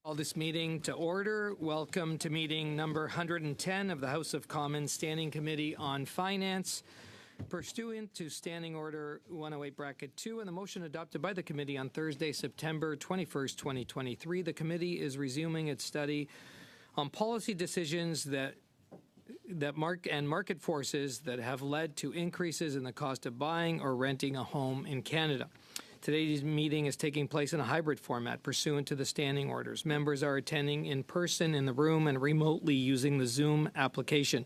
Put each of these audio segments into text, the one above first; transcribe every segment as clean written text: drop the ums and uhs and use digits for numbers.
Call this meeting to order. Welcome to meeting number 110 of the House of Commons Standing Committee on Finance. Pursuant to Standing Order 108(2) and the motion adopted by the committee on Thursday, September 21st, 2023, the committee is resuming its study on policy decisions that market forces that have led to increases in the cost of buying or renting a home in Canada. Today's meeting is taking place in a hybrid format pursuant to the standing orders. Members are attending in person in the room and remotely using the Zoom application.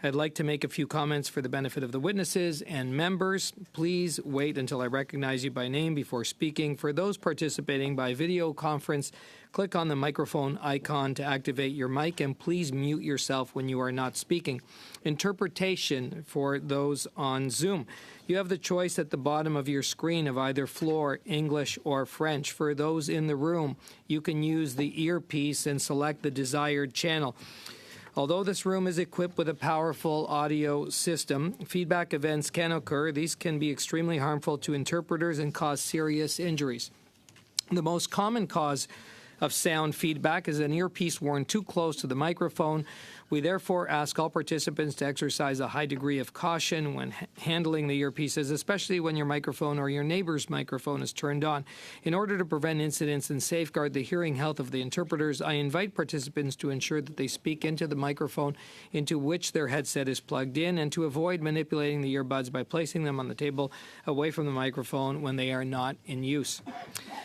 I'd like to make a few comments for the benefit of the witnesses and members. Please wait until I recognize you by name before speaking. For those participating by video conference, click on the microphone icon to activate your mic, and please mute yourself when you are not speaking. Interpretation for those on Zoom. You have the choice at the bottom of your screen of either floor, English, or French. For those in the room, you can use the earpiece and select the desired channel. Although this room is equipped with a powerful audio system, feedback events can occur. These can be extremely harmful to interpreters and cause serious injuries. The most common cause of sound feedback is an earpiece worn too close to the microphone. We therefore ask all participants to exercise a high degree of caution when handling the earpieces, especially when your microphone or your neighbor's microphone is turned on. In order to prevent incidents and safeguard the hearing health of the interpreters, I invite participants to ensure that they speak into the microphone into which their headset is plugged in, and to avoid manipulating the earbuds by placing them on the table away from the microphone when they are not in use.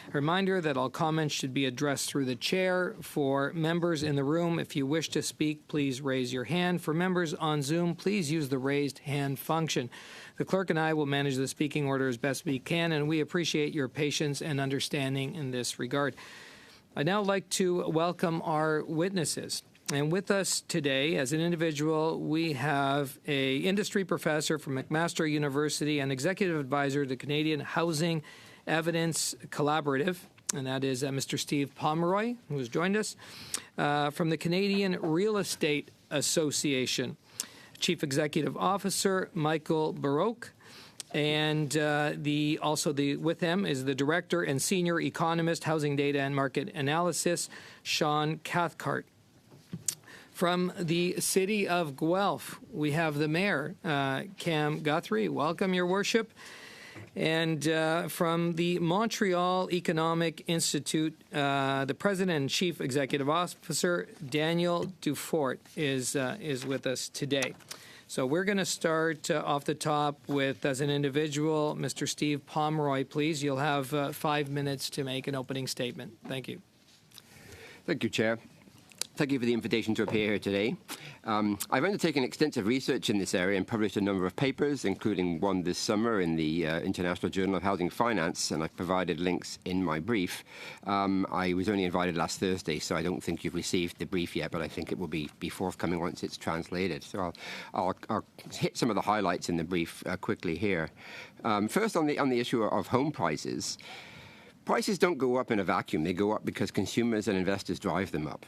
A reminder that all comments should be addressed through the chair. For members in the room, if you wish to speak, please raise your hand. For members on Zoom, please use the raised hand function. The clerk and I will manage the speaking order as best we can, and we appreciate your patience and understanding in this regard. I'd now like to welcome our witnesses. And with us today, as an individual, we have an industry professor from McMaster University and executive advisor to the Canadian Housing Evidence Collaborative, and that is Mr. Steve Pomeroy, who has joined us, from the Canadian Real Estate Association. Chief Executive Officer Michael Baroque, and with them is the Director and Senior Economist, Housing Data and Market Analysis, Sean Cathcart. From the City of Guelph, we have the Mayor, Cam Guthrie. Welcome, Your Worship. And from the Montreal Economic Institute, the President and Chief Executive Officer, Daniel Dufort, is with us today. So we're going to start off the top with, as an individual, Mr. Steve Pomeroy, please. You'll have 5 minutes to make an opening statement. Thank you. Thank you, Chair. Thank you for the invitation to appear here today. I've undertaken extensive research in this area and published a number of papers, including one this summer in the International Journal of Housing Finance, and I've provided links in my brief. I was only invited last Thursday, so I don't think you've received the brief yet, but I think it will be forthcoming once it's translated. So I'll hit some of the highlights in the brief quickly here. First, on the issue of home prices. Prices don't go up in a vacuum. They go up because consumers and investors drive them up.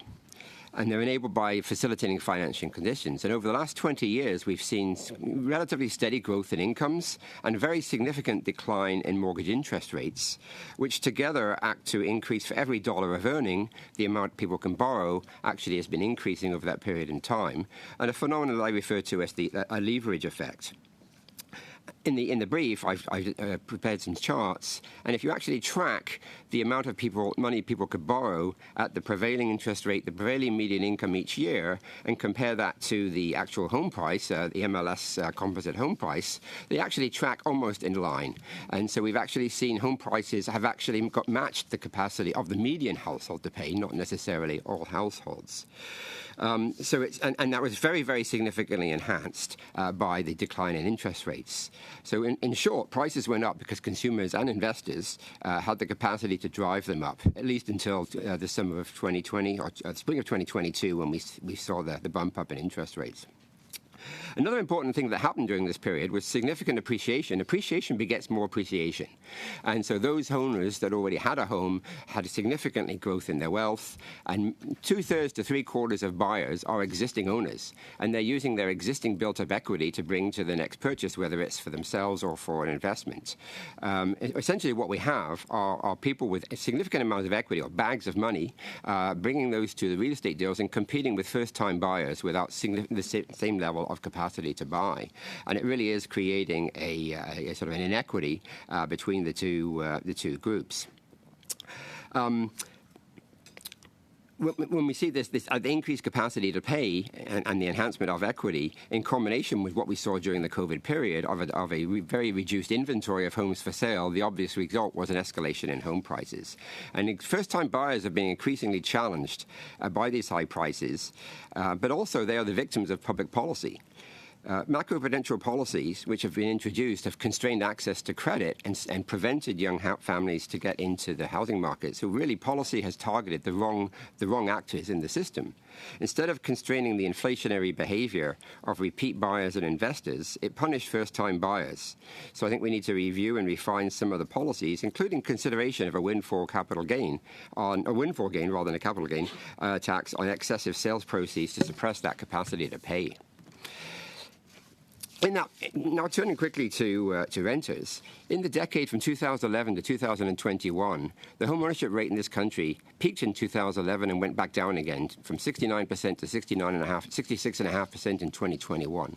And they're enabled by facilitating financing conditions. And over the last 20 years, we've seen relatively steady growth in incomes and a very significant decline in mortgage interest rates, which together act to increase, for every dollar of earning, the amount people can borrow actually has been increasing over that period in time, and a phenomenon that I refer to as a leverage effect. In the brief, I've prepared some charts, and if you actually track the amount of money people could borrow at the prevailing interest rate, the prevailing median income each year, and compare that to the actual home price, the MLS composite home price, they actually track almost in line. And so we've actually seen home prices have actually matched the capacity of the median household to pay, not necessarily all households. And that was very, very significantly enhanced by the decline in interest rates. So in short, prices went up because consumers and investors had the capacity to drive them up, at least until the summer of 2020 or spring of 2022, when we saw the bump up in interest rates. Another important thing that happened during this period was significant appreciation. Appreciation begets more appreciation. And so those owners that already had a home had a significantly growth in their wealth, and 2/3 to 3/4 of buyers are existing owners, and they're using their existing built-up equity to bring to the next purchase, whether it's for themselves or for an investment. Essentially what we have are people with a significant amount of equity or bags of money, bringing those to the real estate deals and competing with first-time buyers without the same level of capacity to buy. And it really is creating a sort of an inequity between the two groups. When we see this the increased capacity to pay and the enhancement of equity in combination with what we saw during the COVID period of a very reduced inventory of homes for sale, the obvious result was an escalation in home prices. And first-time buyers are being increasingly challenged by these high prices, but also they are the victims of public policy. Macroprudential policies which have been introduced have constrained access to credit and prevented young families to get into the housing market. So really policy has targeted the wrong actors in the system. Instead of constraining the inflationary behavior of repeat buyers and investors, it punished first-time buyers. So I think we need to review and refine some of the policies, including consideration of a windfall gain rather than a capital gain tax on excessive sales proceeds to suppress that capacity to pay. Now turning quickly to renters, in the decade from 2011 to 2021, the home ownership rate in this country peaked in 2011 and went back down again from 69% to 66.5% in 2021.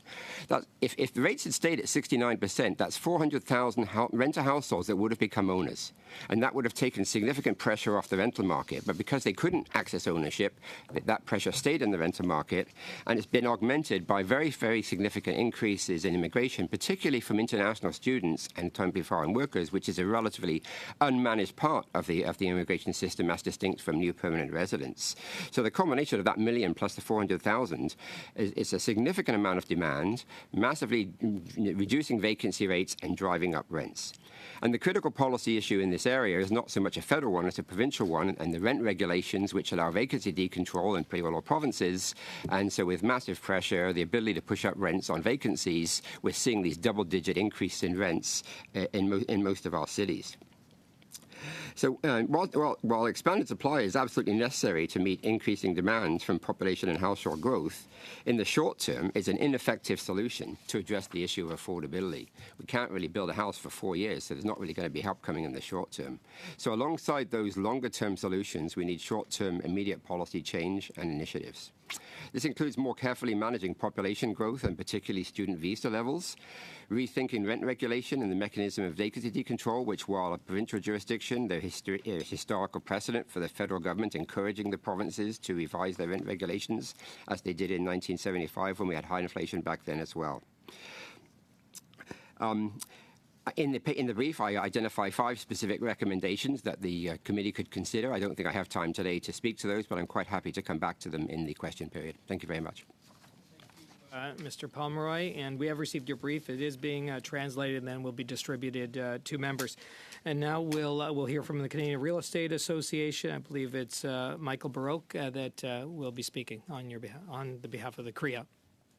If the rates had stayed at 69%, that's 400,000 renter households that would have become owners. And that would have taken significant pressure off the rental market. But because they couldn't access ownership, that pressure stayed in the rental market, and it's been augmented by very, very significant increases in immigration, particularly from international students and temporary foreign workers, which is a relatively unmanaged part of the immigration system as distinct from new permanent residents. So the combination of that million plus the 400,000 is a significant amount of demand, massively reducing vacancy rates and driving up rents. And the critical policy issue in this area is not so much a federal one, it's a provincial one, and the rent regulations which allow vacancy decontrol in pretty well all provinces. And so with massive pressure, the ability to push up rents on vacancies, we're seeing these double-digit increases in rents in most of our cities. So while expanded supply is absolutely necessary to meet increasing demand from population and household growth, in the short term, it's an ineffective solution to address the issue of affordability. We can't really build a house for 4 years, so there's not really going to be help coming in the short term. So alongside those longer-term solutions, we need short-term immediate policy change and initiatives. This includes more carefully managing population growth and particularly student visa levels, rethinking rent regulation and the mechanism of vacancy decontrol, which, while a provincial jurisdiction, there's historical precedent for the federal government encouraging the provinces to revise their rent regulations, as they did in 1975 when we had high inflation back then as well. In the brief, I identify 5 specific recommendations that the committee could consider. I don't think I have time today to speak to those, but I'm quite happy to come back to them in the question period. Thank you very much. Mr. Pomeroy, and we have received your brief. It is being translated and then will be distributed to members. And now we'll hear from the Canadian Real Estate Association. I believe it's Michael Baroque that will be speaking on the behalf of the CREA.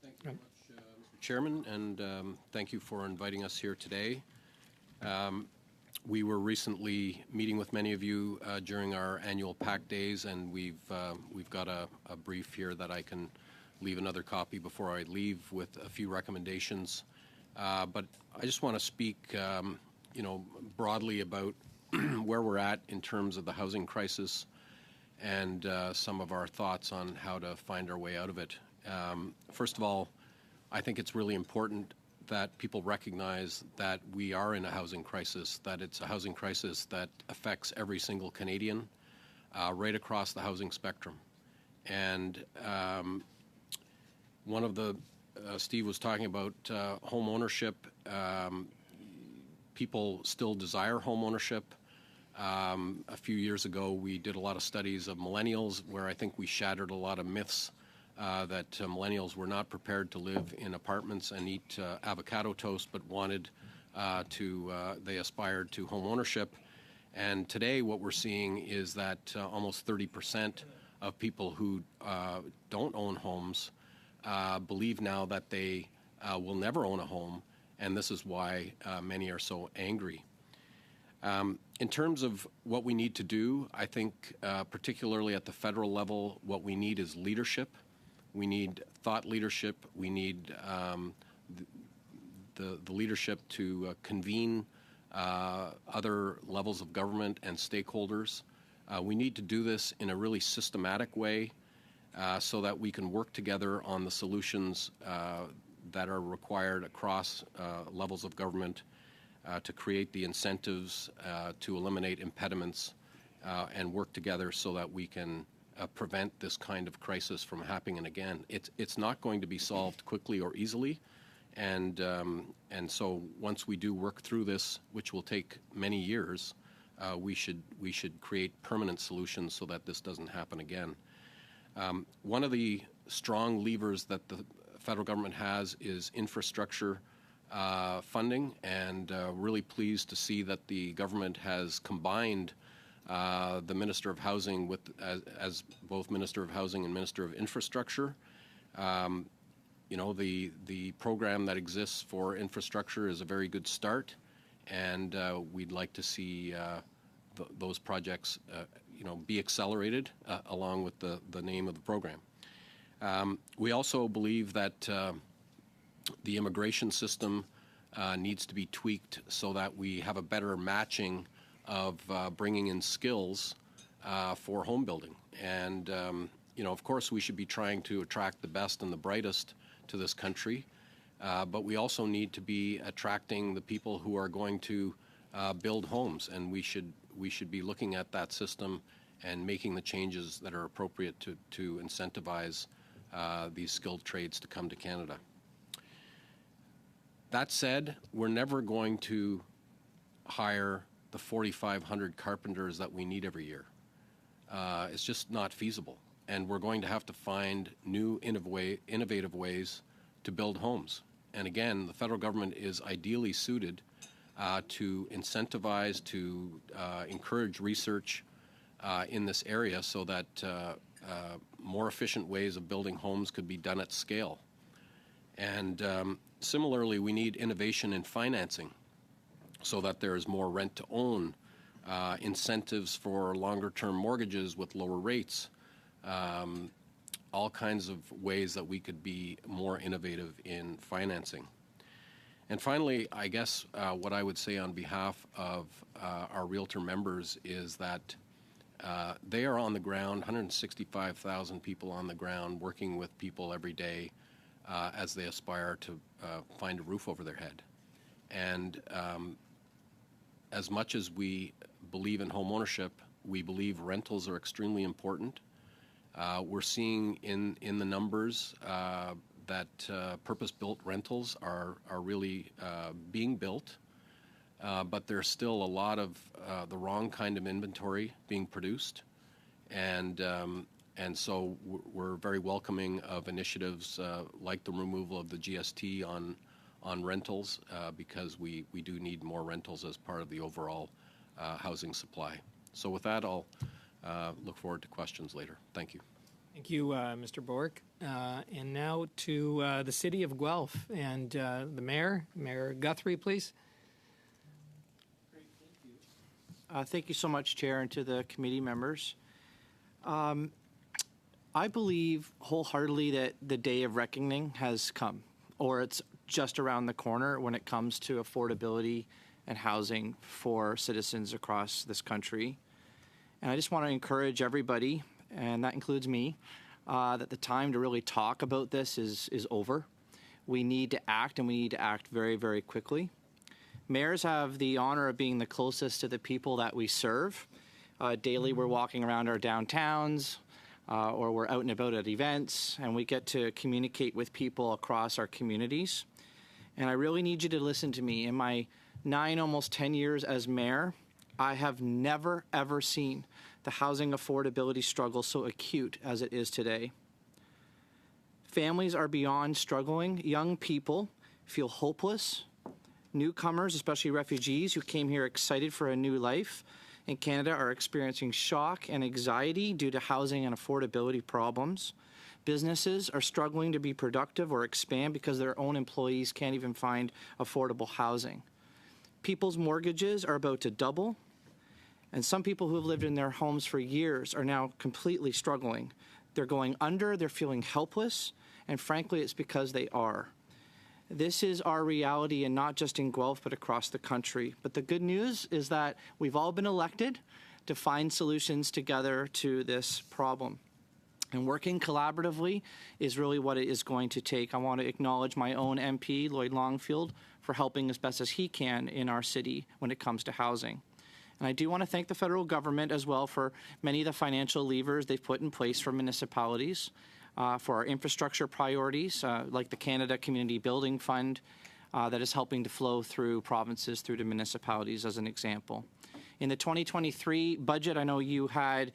Thank you very much, Mr. Chairman, and thank you for inviting us here today. We were recently meeting with many of you during our annual PAC days, and we've got a brief here that I can leave another copy before I leave with a few recommendations. But I just want to speak, broadly about where we're at in terms of the housing crisis and some of our thoughts on how to find our way out of it. First of all, I think it's really important that people recognize that we are in a housing crisis, that it's a housing crisis that affects every single Canadian right across the housing spectrum. And one of the, Steve was talking about home ownership. People still desire home ownership. A few years ago, we did a lot of studies of millennials where I think we shattered a lot of myths that millennials were not prepared to live in apartments and eat avocado toast, but they aspired to home ownership. And today what we're seeing is that almost 30% of people who don't own homes believe now that they will never own a home, and this is why many are so angry. In terms of what we need to do, I think particularly at the federal level, what we need is leadership. We need thought leadership. We need the leadership to convene other levels of government and stakeholders. We need to do this in a really systematic way so that we can work together on the solutions that are required across levels of government to create the incentives to eliminate impediments and work together so that we can prevent this kind of crisis from happening again. It's not going to be solved quickly or easily, and so once we do work through this, which will take many years, we should create permanent solutions so that this doesn't happen again. One of the strong levers that the federal government has is infrastructure funding, and really pleased to see that the government has combined the Minister of Housing with as both Minister of Housing and Minister of Infrastructure. You know, the program that exists for infrastructure is a very good start, and we'd like to see those projects you know, be accelerated along with the name of the program. We also believe that the immigration system needs to be tweaked so that we have a better matching of bringing in skills for home building. And, you know, of course, we should be trying to attract the best and the brightest to this country, but we also need to be attracting the people who are going to build homes, and we should be looking at that system and making the changes that are appropriate to incentivize these skilled trades to come to Canada. That said, we're never going to hire the 4,500 carpenters that we need every year. It's just not feasible. And we're going to have to find new innovative ways to build homes. And again, the federal government is ideally suited to incentivize, to encourage research in this area so that more efficient ways of building homes could be done at scale. And similarly, we need innovation in financing so that there is more rent-to-own, incentives for longer-term mortgages with lower rates, all kinds of ways that we could be more innovative in financing. And finally, I guess what I would say on behalf of our Realtor members is that they are on the ground, 165,000 people on the ground working with people every day as they aspire to find a roof over their head. And as much as we believe in home ownership, we believe rentals are extremely important. We're seeing in the numbers that purpose-built rentals are really being built, but there's still a lot of the wrong kind of inventory being produced, and so we're very welcoming of initiatives like the removal of the GST on rentals because we do need more rentals as part of the overall housing supply. So with that, I'll look forward to questions later. Thank you. Thank you, Mr. Bork. And now to the City of Guelph and the Mayor, Mayor Guthrie, please. Great, thank you. Thank you so much, Chair, and to the committee members. I believe wholeheartedly that the day of reckoning has come, or it's just around the corner when it comes to affordability and housing for citizens across this country. And I just want to encourage everybody, and that includes me, that the time to really talk about this is over. We need to act, and we need to act very, very quickly. Mayors have the honor of being the closest to the people that we serve. Daily, we're walking around our downtowns, or we're out and about at events, and we get to communicate with people across our communities. And I really need you to listen to me. In my 9, almost 10 years as mayor, I have never, ever seen the housing affordability struggle so acute as it is today. Families are beyond struggling. Young people feel hopeless. Newcomers, especially refugees who came here excited for a new life, in Canada are experiencing shock and anxiety due to housing and affordability problems. Businesses are struggling to be productive or expand because their own employees can't even find affordable housing. People's mortgages are about to double, and some people who have lived in their homes for years are now completely struggling. They're going under, they're feeling helpless, and frankly, it's because they are. This is our reality, and not just in Guelph, but across the country. But the good news is that we've all been elected to find solutions together to this problem. And working collaboratively is really what it is going to take. I want to acknowledge my own MP, Lloyd Longfield, for helping as best as he can in our city when it comes to housing. And I do want to thank the federal government as well for many of the financial levers they've put in place for municipalities, for our infrastructure priorities, like the Canada Community Building Fund, that is helping to flow through provinces through to municipalities as an example. In the 2023 budget, I know you had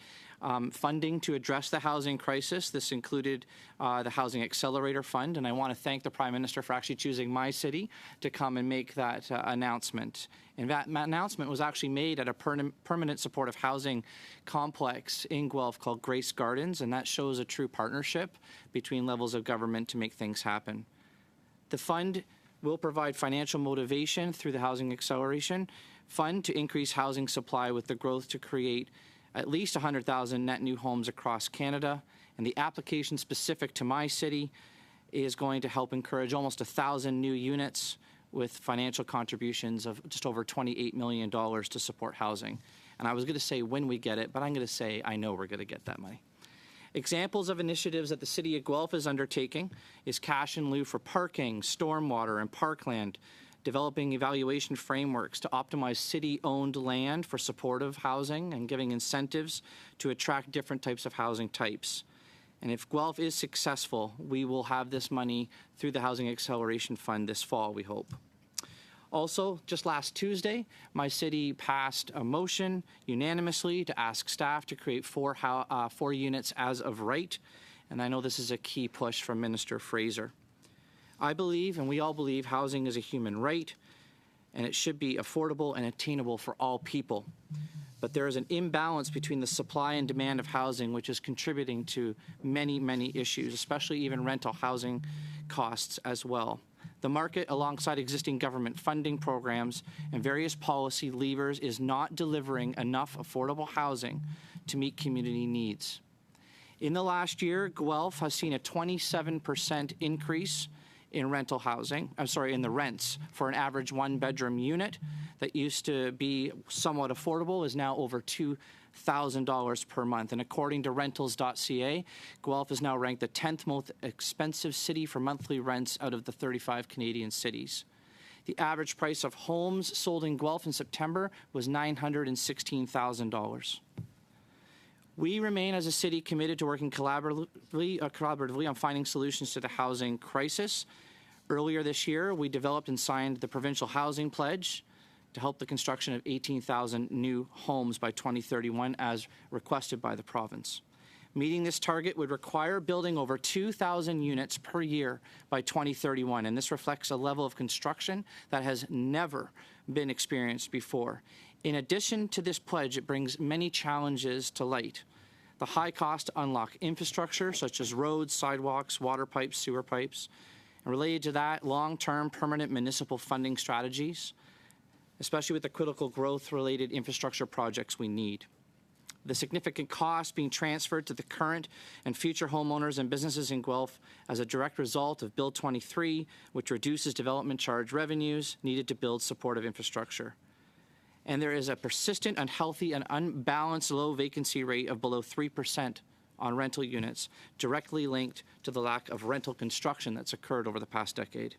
funding to address the housing crisis. This included the Housing Accelerator Fund, and I want to thank the Prime Minister for actually choosing my city to come and make that announcement. And that announcement was actually made at a permanent supportive housing complex in Guelph called Grace Gardens, and that shows a true partnership between levels of government to make things happen. The fund will provide financial motivation through the Housing Acceleration Fund to increase housing supply with the growth to create at least 100,000 net new homes across Canada. And the application specific to my city is going to help encourage almost 1,000 new units with financial contributions of just over $28 million to support housing. And I was going to say when we get it, but I'm going to say I know we're going to get that money. Examples of initiatives that the City of Guelph is undertaking is cash in lieu for parking, stormwater, and parkland, developing evaluation frameworks to optimize city-owned land for supportive housing and giving incentives to attract different types of housing types. And if Guelph is successful, we will have this money through the Housing Acceleration Fund this fall, we hope. Also, just last Tuesday, my city passed a motion unanimously to ask staff to create four units as of right, and I know this is a key push from Minister Fraser. I believe, and we all believe, housing is a human right, and it should be affordable and attainable for all people. But there is an imbalance between the supply and demand of housing, which is contributing to many, many issues, especially even rental housing costs as well. The market, alongside existing government funding programs and various policy levers, is not delivering enough affordable housing to meet community needs. In the last year, Guelph has seen a 27% increase in rental housing, in the rents for an average one-bedroom unit that used to be somewhat affordable is now over $2,000 per month. And according to rentals.ca, Guelph is now ranked the 10th most expensive city for monthly rents out of the 35 Canadian cities. The average price of homes sold in Guelph in September was $916,000. We remain as a city committed to working collaboratively on finding solutions to the housing crisis. Earlier this year, we developed and signed the Provincial Housing Pledge to help the construction of 18,000 new homes by 2031 as requested by the province. Meeting this target would require building over 2,000 units per year by 2031, and this reflects a level of construction that has never been experienced before. In addition to this pledge, it brings many challenges to light. The high cost to unlock infrastructure, such as roads, sidewalks, water pipes, sewer pipes, and related to that, long-term permanent municipal funding strategies, especially with the critical growth-related infrastructure projects we need. The significant costs being transferred to the current and future homeowners and businesses in Guelph as a direct result of Bill 23, which reduces development charge revenues needed to build supportive infrastructure. And there is a persistent, unhealthy, and unbalanced low vacancy rate of below 3% on rental units, directly linked to the lack of rental construction that's occurred over the past decade.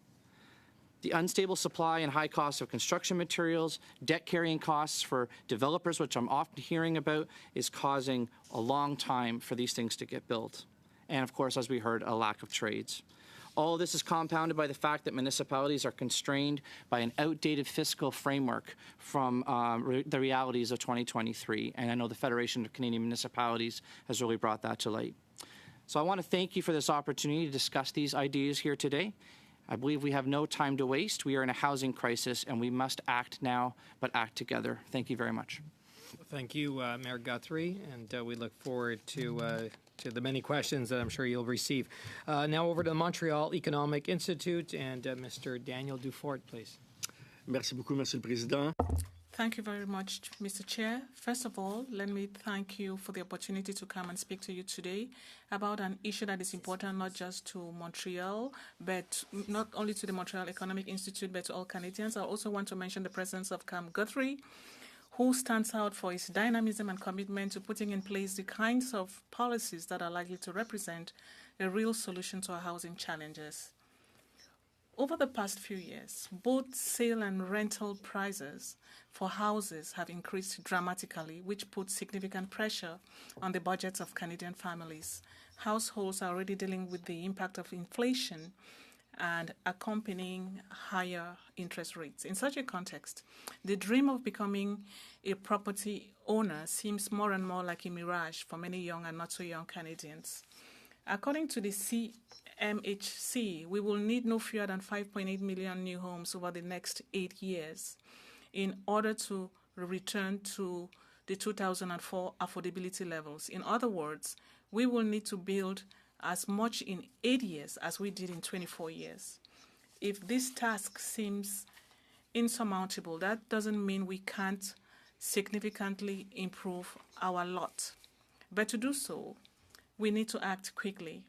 The unstable supply and high cost of construction materials, debt carrying costs for developers, which I'm often hearing about, is causing a long time for these things to get built. And of course, as we heard, a lack of trades. All of this is compounded by the fact that municipalities are constrained by an outdated fiscal framework from the realities of 2023. And I know the Federation of Canadian Municipalities has really brought that to light. So I want to thank you for this opportunity to discuss these ideas here today. I believe we have no time to waste. We are in a housing crisis, and we must act now, but act together. Thank you very much. Thank you, Mayor Guthrie, and we look forward to the many questions that I'm sure you'll receive. Now over to the Montreal Economic Institute and Mr. Daniel Dufort, please. Merci beaucoup, Monsieur le Président. Thank you very much, Mr. Chair. First of all, let me thank you for the opportunity to come and speak to you today about an issue that is important not just to Montreal, but not only to the Montreal Economic Institute, but to all Canadians. I also want to mention the presence of Cam Guthrie, who stands out for his dynamism and commitment to putting in place the kinds of policies that are likely to represent a real solution to our housing challenges. Over the past few years, both sale and rental prices for houses have increased dramatically, which puts significant pressure on the budgets of Canadian families. Households are already dealing with the impact of inflation and accompanying higher interest rates. In such a context, the dream of becoming a property owner seems more and more like a mirage for many young and not so young Canadians. According to the CMHC, we will need no fewer than 5.8 million new homes over the next 8 years in order to return to the 2004 affordability levels. In other words, we will need to build as much in 8 years as we did in 24 years. If this task seems insurmountable, that doesn't mean we can't significantly improve our lot. But to do so, we need to act quickly.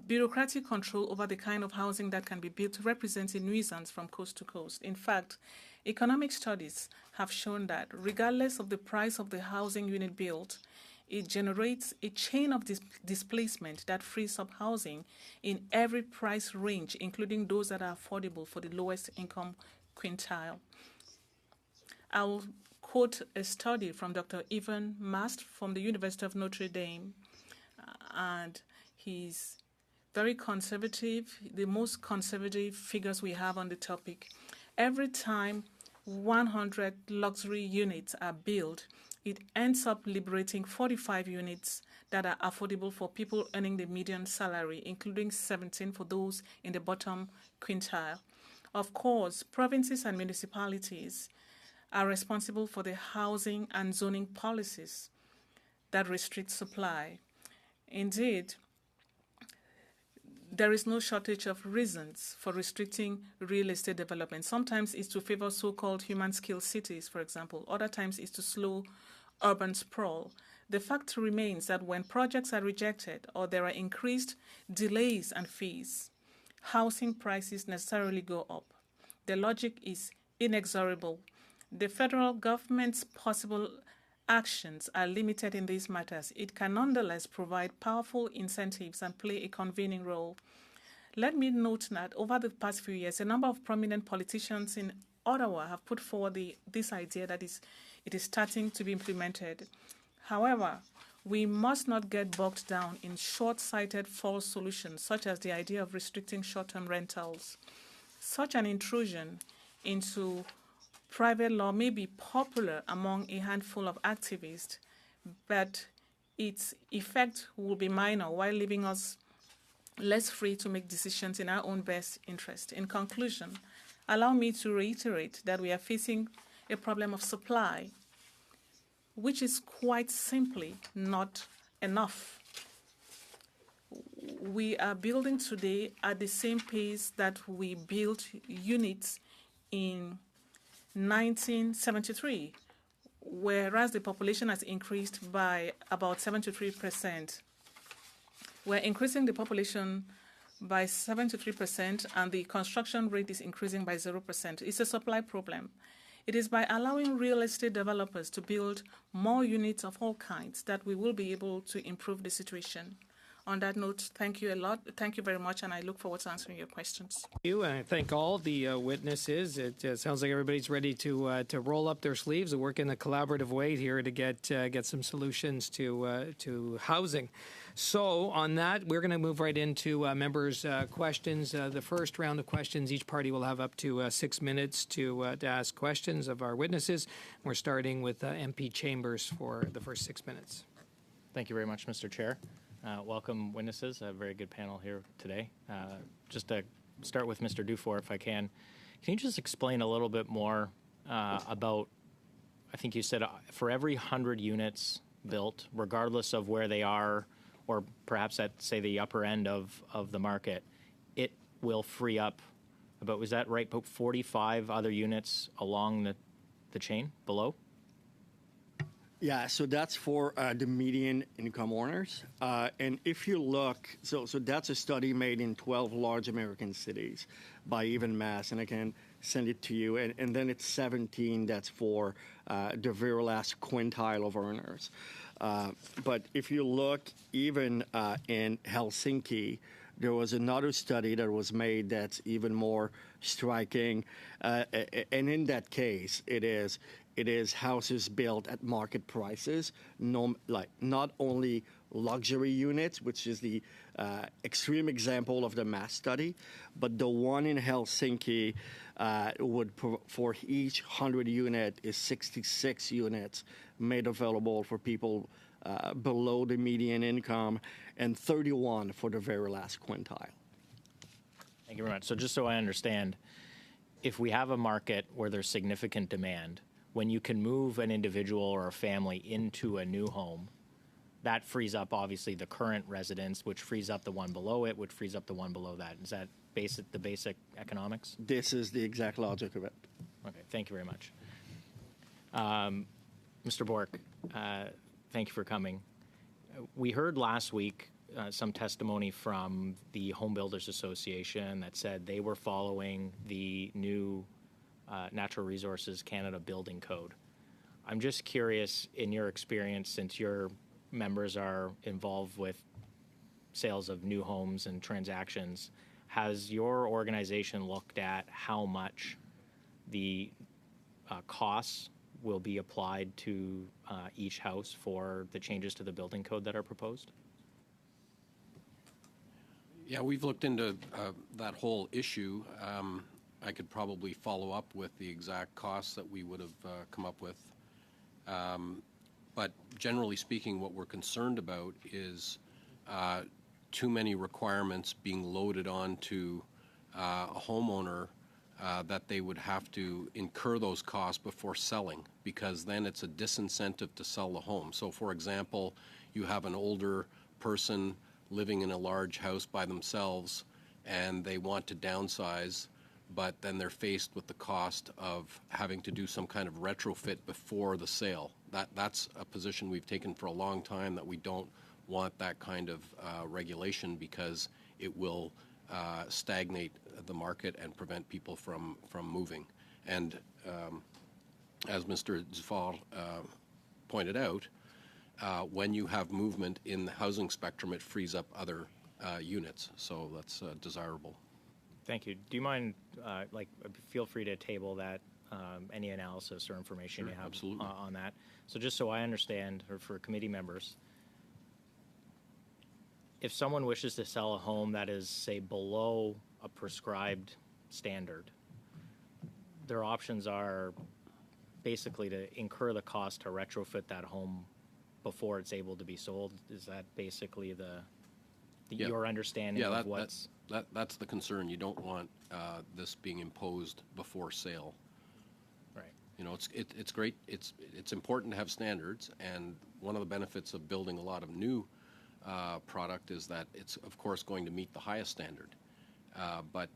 Bureaucratic control over the kind of housing that can be built represents a nuisance from coast to coast. In fact, economic studies have shown that regardless of the price of the housing unit built, it generates a chain of displacement that frees up housing in every price range, including those that are affordable for the lowest income quintile. I'll quote a study from Dr. Ivan Mast from the University of Notre Dame, and he's very conservative, the most conservative figures we have on the topic. Every time 100 luxury units are built, it ends up liberating 45 units that are affordable for people earning the median salary, including 17 for those in the bottom quintile. Of course, provinces and municipalities are responsible for the housing and zoning policies that restrict supply. Indeed, there is no shortage of reasons for restricting real estate development. Sometimes it's to favor so-called human-skilled cities, for example. Other times it's to slow urban sprawl. The fact remains that when projects are rejected or there are increased delays and fees, housing prices necessarily go up. The logic is inexorable. The federal government's possible actions are limited in these matters. It can nonetheless provide powerful incentives and play a convening role. Let me note that over the past few years, a number of prominent politicians in Ottawa have put forward this idea that it is starting to be implemented. However, we must not get bogged down in short-sighted false solutions, such as the idea of restricting short-term rentals. Such an intrusion into private law may be popular among a handful of activists, but its effect will be minor while leaving us less free to make decisions in our own best interest. In conclusion, allow me to reiterate that we are facing a problem of supply, which is quite simply not enough. We are building today at the same pace that we built units in 1973, whereas the population has increased by about 73%. We're increasing the population by 73%, and the construction rate is increasing by 0%. It's a supply problem. It is by allowing real estate developers to build more units of all kinds that we will be able to improve the situation. On that note, thank you a lot. Thank you very much, and I look forward to answering your questions. Thank you, and I thank all the witnesses. It sounds like everybody's ready to roll up their sleeves and work in a collaborative way here to get some solutions to housing. So on that, we're going to move right into members' questions. The first round of questions, each party will have up to 6 minutes to ask questions of our witnesses. We're starting with MP Chambers for the first 6 minutes. Thank you very much, Mr. Chair. Welcome, witnesses. A very good panel here today. Just to start with Mr. Dufour, if I can you just explain a little bit more about, I think you said for every 100 units built, regardless of where they are, or perhaps at, say, the upper end of the market, it will free up about, was that right, about 45 other units along the chain below? Yeah, so that's for the median income earners. And if you look, so that's a study made in 12 large American cities by Even Mass, and I can send it to you. And then it's 17 that's for the very last quintile of earners. But if you look even in Helsinki, there was another study that was made that's even more striking. And in that case, it is houses built at market prices, not only luxury units, which is the extreme example of the mass study, but the one in Helsinki for each 100 unit is 66 units made available for people below the median income, and 31 for the very last quintile. Thank you very much. So just so I understand, if we have a market where there's significant demand, when you can move an individual or a family into a new home, that frees up obviously the current residence, which frees up the one below it, which frees up the one below that. Is that the basic economics? This is the exact logic of it. Okay, thank you very much. Mr. Bork, thank you for coming. We heard last week some testimony from the Home Builders Association that said they were following the new Natural Resources Canada Building Code. I'm just curious, in your experience, since your members are involved with sales of new homes and transactions, has your organization looked at how much the costs will be applied to each house for the changes to the building code that are proposed? Yeah, we've looked into that whole issue. I could probably follow up with the exact costs that we would have come up with. But generally speaking, what we're concerned about is too many requirements being loaded onto a homeowner that they would have to incur those costs before selling, because then it's a disincentive to sell the home. So, for example, you have an older person living in a large house by themselves and they want to downsize, but then they're faced with the cost of having to do some kind of retrofit before the sale. That's a position we've taken for a long time, that we don't want that kind of regulation, because it will stagnate the market and prevent people from moving. And as Mr. Zafar pointed out, when you have movement in the housing spectrum, it frees up other units, so that's desirable. Thank you. Do you mind, feel free to table that, any analysis or information you have absolutely. On that. So just so I understand, or for committee members, if someone wishes to sell a home that is, say, below a prescribed standard, their options are basically to incur the cost to retrofit that home before it's able to be sold. Is that basically your understanding of what's... That's the concern. You don't want this being imposed before sale. Right. You know, it's great. It's important to have standards, and one of the benefits of building a lot of new product is that it's, of course, going to meet the highest standard. But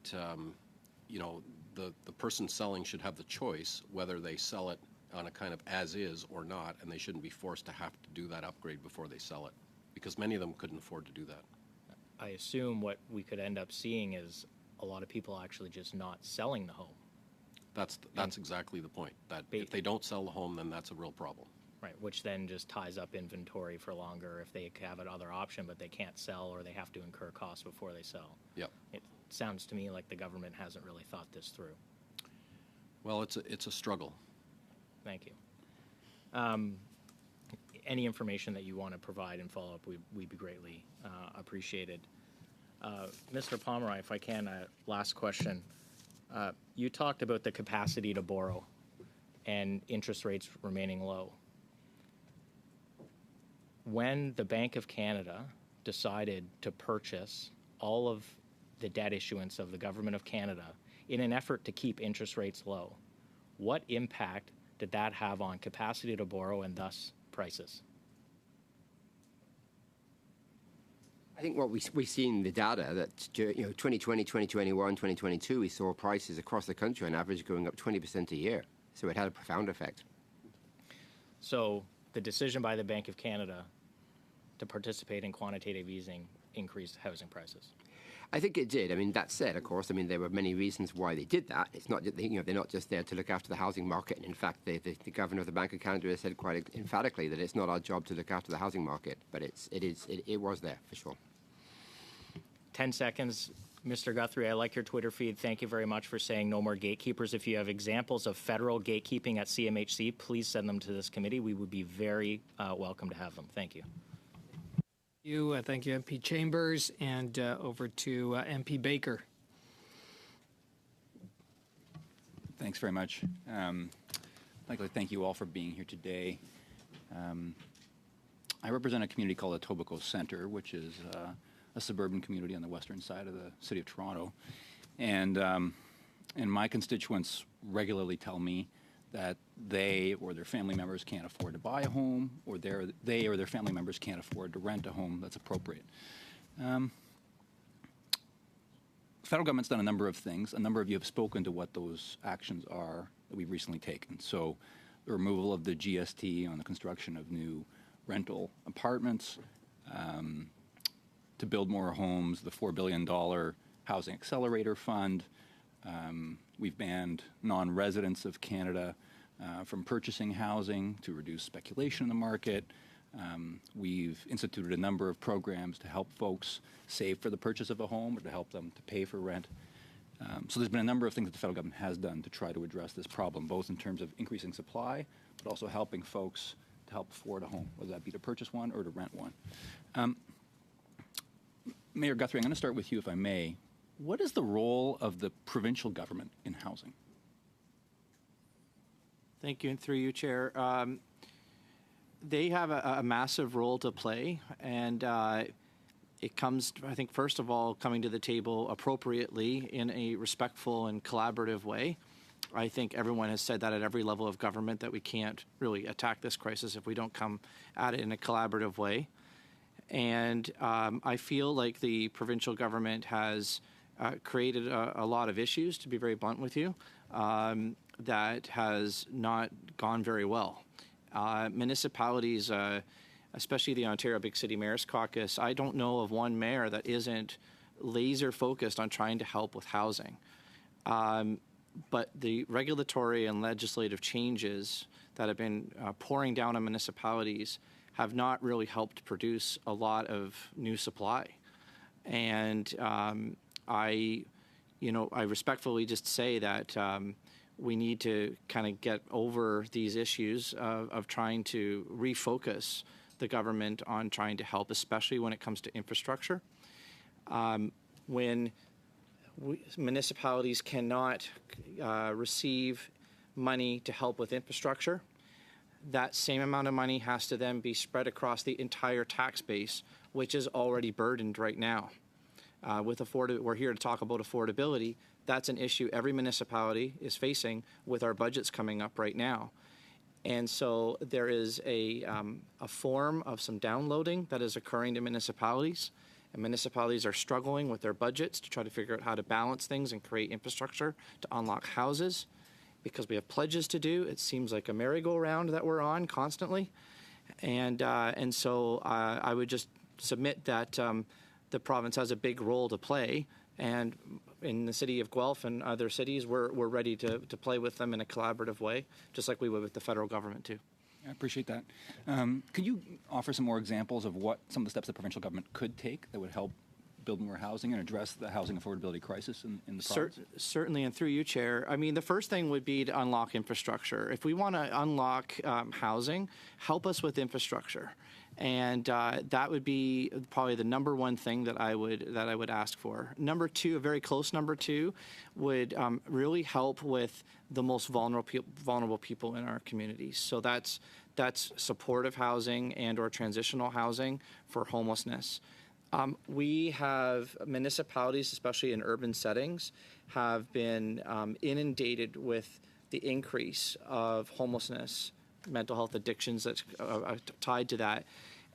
you know, the person selling should have the choice whether they sell it on a kind of as is or not, and they shouldn't be forced to have to do that upgrade before they sell it, because many of them couldn't afford to do that. I assume what we could end up seeing is a lot of people actually just not selling the home. That's exactly the point. That if they don't sell the home, then that's a real problem. Right, which then just ties up inventory for longer if they have another option, but they can't sell, or they have to incur costs before they sell. Yep. It sounds to me like the government hasn't really thought this through. Well, it's a struggle. Thank you. Any information that you want to provide and follow up, we'd be greatly appreciated. Mr. Pomeroy, if I can, last question. You talked about the capacity to borrow and interest rates remaining low. When the Bank of Canada decided to purchase all of the debt issuance of the Government of Canada in an effort to keep interest rates low, What impact did that have on capacity to borrow and thus prices? I think what we've seen in the data that 2020, 2021, 2022, we saw prices across the country on average going up 20% a year. So it had a profound effect. So the decision by the Bank of Canada to participate in quantitative easing increased housing prices. I think it did. I mean, that said, of course, I mean, there were many reasons why they did that. It's not, they're not just there to look after the housing market. And in fact, the governor of the Bank of Canada has said quite emphatically that it's not our job to look after the housing market, but it was there for sure. 10 seconds. Mr. Guthrie, I like your Twitter feed. Thank you very much for saying no more gatekeepers. If you have examples of federal gatekeeping at CMHC, please send them to this committee. We would be very welcome to have them. Thank you. Thank you, MP Chambers, and over to MP Baker. Thanks very much. I'd like to thank you all for being here today. I represent a community called Etobicoke Centre, which is a suburban community on the western side of the city of Toronto. And my constituents regularly tell me that they or their family members can't afford to buy a home, or they or their family members can't afford to rent a home that's appropriate. The federal government's done a number of things. A number of you have spoken to what those actions are that we've recently taken. So the removal of the GST on the construction of new rental apartments, to build more homes, the $4 billion Housing Accelerator Fund. We've banned non-residents of Canada from purchasing housing to reduce speculation in the market. We've instituted a number of programs to help folks save for the purchase of a home or to help them to pay for rent. So there's been a number of things that the federal government has done to try to address this problem, both in terms of increasing supply, but also helping folks to help afford a home, whether that be to purchase one or to rent one. Mayor Guthrie, I'm going to start with you, if I may. What is the role of the provincial government in housing? Thank you, and through you, Chair. They have a massive role to play, and it comes, I think, first of all, coming to the table appropriately in a respectful and collaborative way. I think everyone has said that at every level of government, that we can't really attack this crisis if we don't come at it in a collaborative way. And I feel like the provincial government has created a lot of issues, to be very blunt with you, that has not gone very well. Municipalities, especially the Ontario Big City Mayors Caucus, I don't know of one mayor that isn't laser focused on trying to help with housing. But the regulatory and legislative changes that have been pouring down on municipalities have not really helped produce a lot of new supply. And I respectfully just say that we need to kind of get over these issues of trying to refocus the government on trying to help, especially when it comes to infrastructure. When municipalities cannot receive money to help with infrastructure, that same amount of money has to then be spread across the entire tax base, which is already burdened right now. We're here to talk about affordability. That's an issue every municipality is facing with our budgets coming up right now. And so there is a form of some downloading that is occurring to municipalities. And municipalities are struggling with their budgets to try to figure out how to balance things and create infrastructure to unlock houses. Because we have pledges to do, it seems like a merry-go-round that we're on constantly. And so I would just submit that the province has a big role to play. And in the city of Guelph and other cities, we're ready to play with them in a collaborative way, just like we would with the federal government too. I appreciate that. Could you offer some more examples of what some of the steps the provincial government could take that would help build more housing and address the housing affordability crisis in the province? Certainly, and through you, Chair. I mean, the first thing would be to unlock infrastructure. If we want to unlock housing, help us with infrastructure. And that would be probably the number one thing that I would ask for. Number two, a very close number two, would really help with the most vulnerable people in our communities. So that's supportive housing and or transitional housing for homelessness. We have municipalities, especially in urban settings, have been inundated with the increase of homelessness, mental health addictions that's tied to that.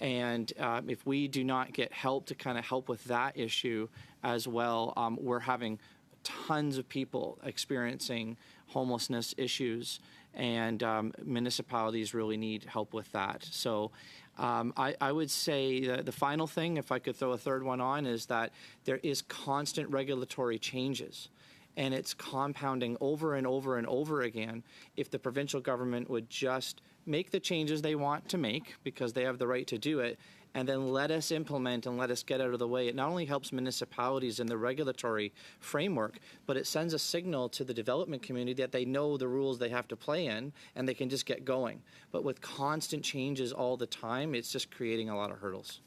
And if we do not get help to kind of help with that issue as well, we're having tons of people experiencing homelessness issues, and municipalities really need help with that. So I would say that the final thing, if I could throw a third one on, is that there is constant regulatory changes. And it's compounding over and over and over again. If the provincial government would just make the changes they want to make, because they have the right to do it, and then let us implement and let us get out of the way, it not only helps municipalities in the regulatory framework, but it sends a signal to the development community that they know the rules they have to play in, and they can just get going. But with constant changes all the time, it's just creating a lot of hurdles.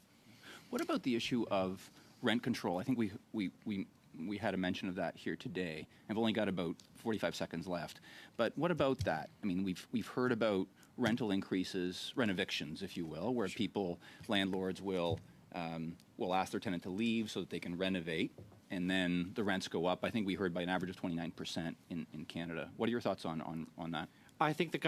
What about the issue of rent control? I think we had a mention of that here today. I've only got about 45 seconds left. But what about that? I mean, we've heard about rental increases, rent evictions, if you will, where landlords will ask their tenant to leave so that they can renovate, and then the rents go up. I think we heard by an average of 29% in Canada. What are your thoughts on that? I think the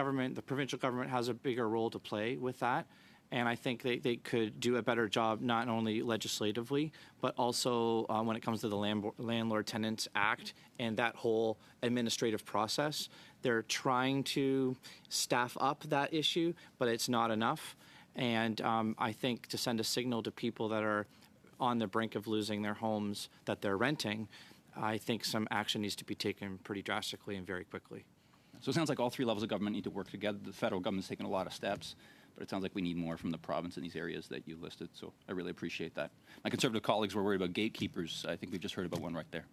provincial government has a bigger role to play with that. And I think they could do a better job, not only legislatively, but also when it comes to the Landlord Tenants Act and that whole administrative process. They're trying to staff up that issue, but it's not enough. And I think to send a signal to people that are on the brink of losing their homes that they're renting, I think some action needs to be taken pretty drastically and very quickly. So it sounds like all three levels of government need to work together. The federal government's taken a lot of steps, but it sounds like we need more from the province in these areas that you listed, so I really appreciate that. My Conservative colleagues were worried about gatekeepers. I think we've just heard about one right there.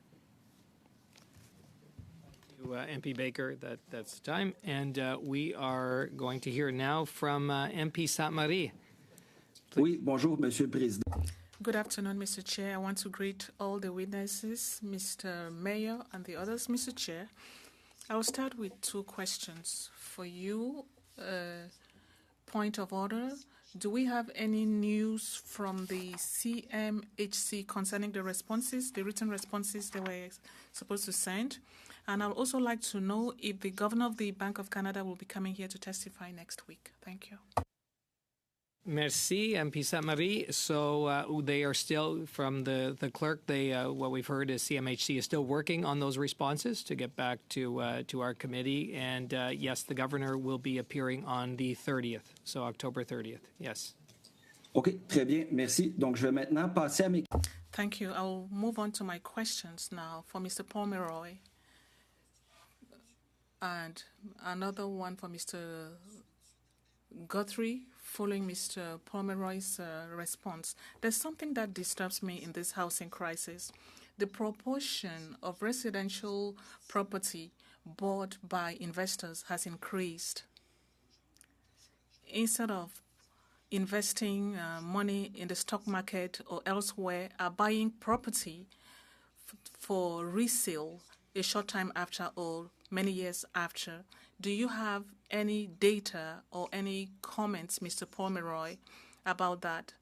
MP Baker, that's the time. And we are going to hear now from MP Sainte-Marie. Oui, bonjour, Monsieur le Président. Good afternoon, Mr. Chair. I want to greet all the witnesses, Mr. Mayor, and the others, Mr. Chair. I'll start with two questions for you. Point of order. Do we have any news from the CMHC concerning the responses, the written responses they were supposed to send? And I'd also like to know if the governor of the Bank of Canada will be coming here to testify next week. Thank you. Merci, MP Sainte-Marie. So they are still, from the clerk, what we've heard is CMHC is still working on those responses to get back to our committee. And yes, the governor will be appearing on the 30th, so October 30th. Yes. OK, très bien, merci. Donc, je vais maintenant passer à mes... Thank you. I'll move on to my questions now for Mr. Pomeroy. And another one for Mr. Guthrie, following Mr. Pomeroy's response. There's something that disturbs me in this housing crisis. The proportion of residential property bought by investors has increased. Instead of investing money in the stock market or elsewhere, are buying property for resale a short time after or many years after. Do you have any data or any comments, Mr. Pomeroy, about that?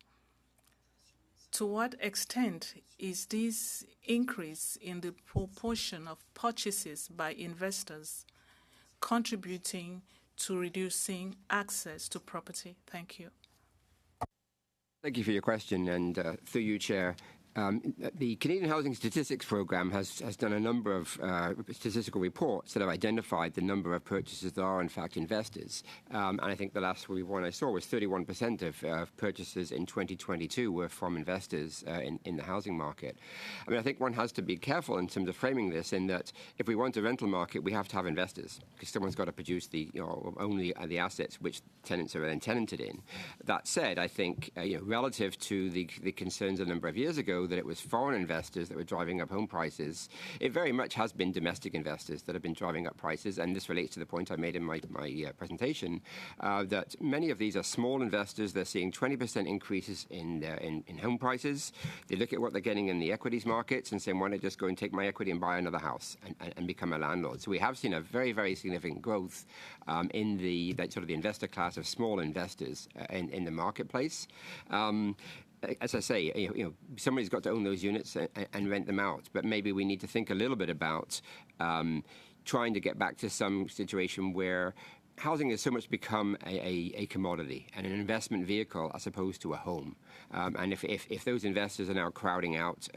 To what extent is this increase in the proportion of purchases by investors contributing to reducing access to property? Thank you. Thank you for your question, and through you, Chair. The Canadian Housing Statistics Program has done a number of statistical reports that have identified the number of purchasers that are, in fact, investors. And I think the last one I saw was 31% of purchases in 2022 were from investors in the housing market. I mean, I think one has to be careful in terms of framing this in that if we want a rental market, we have to have investors because someone's got to produce only the assets which tenants are then tenanted in. That said, I think relative to the concerns a number of years ago that it was foreign investors that were driving up home prices, it very much has been domestic investors that have been driving up prices. And this relates to the point I made in my presentation, that many of these are small investors. They're seeing 20% increases in home prices. They look at what they're getting in the equities markets and saying, why not just go and take my equity and buy another house and become a landlord? So we have seen a very, very significant growth in that sort of the investor class of small investors in the marketplace. As I say, somebody's got to own those units and rent them out. But maybe we need to think a little bit about, trying to get back to some situation where housing has so much become a commodity and an investment vehicle as opposed to a home. And if those investors are now crowding out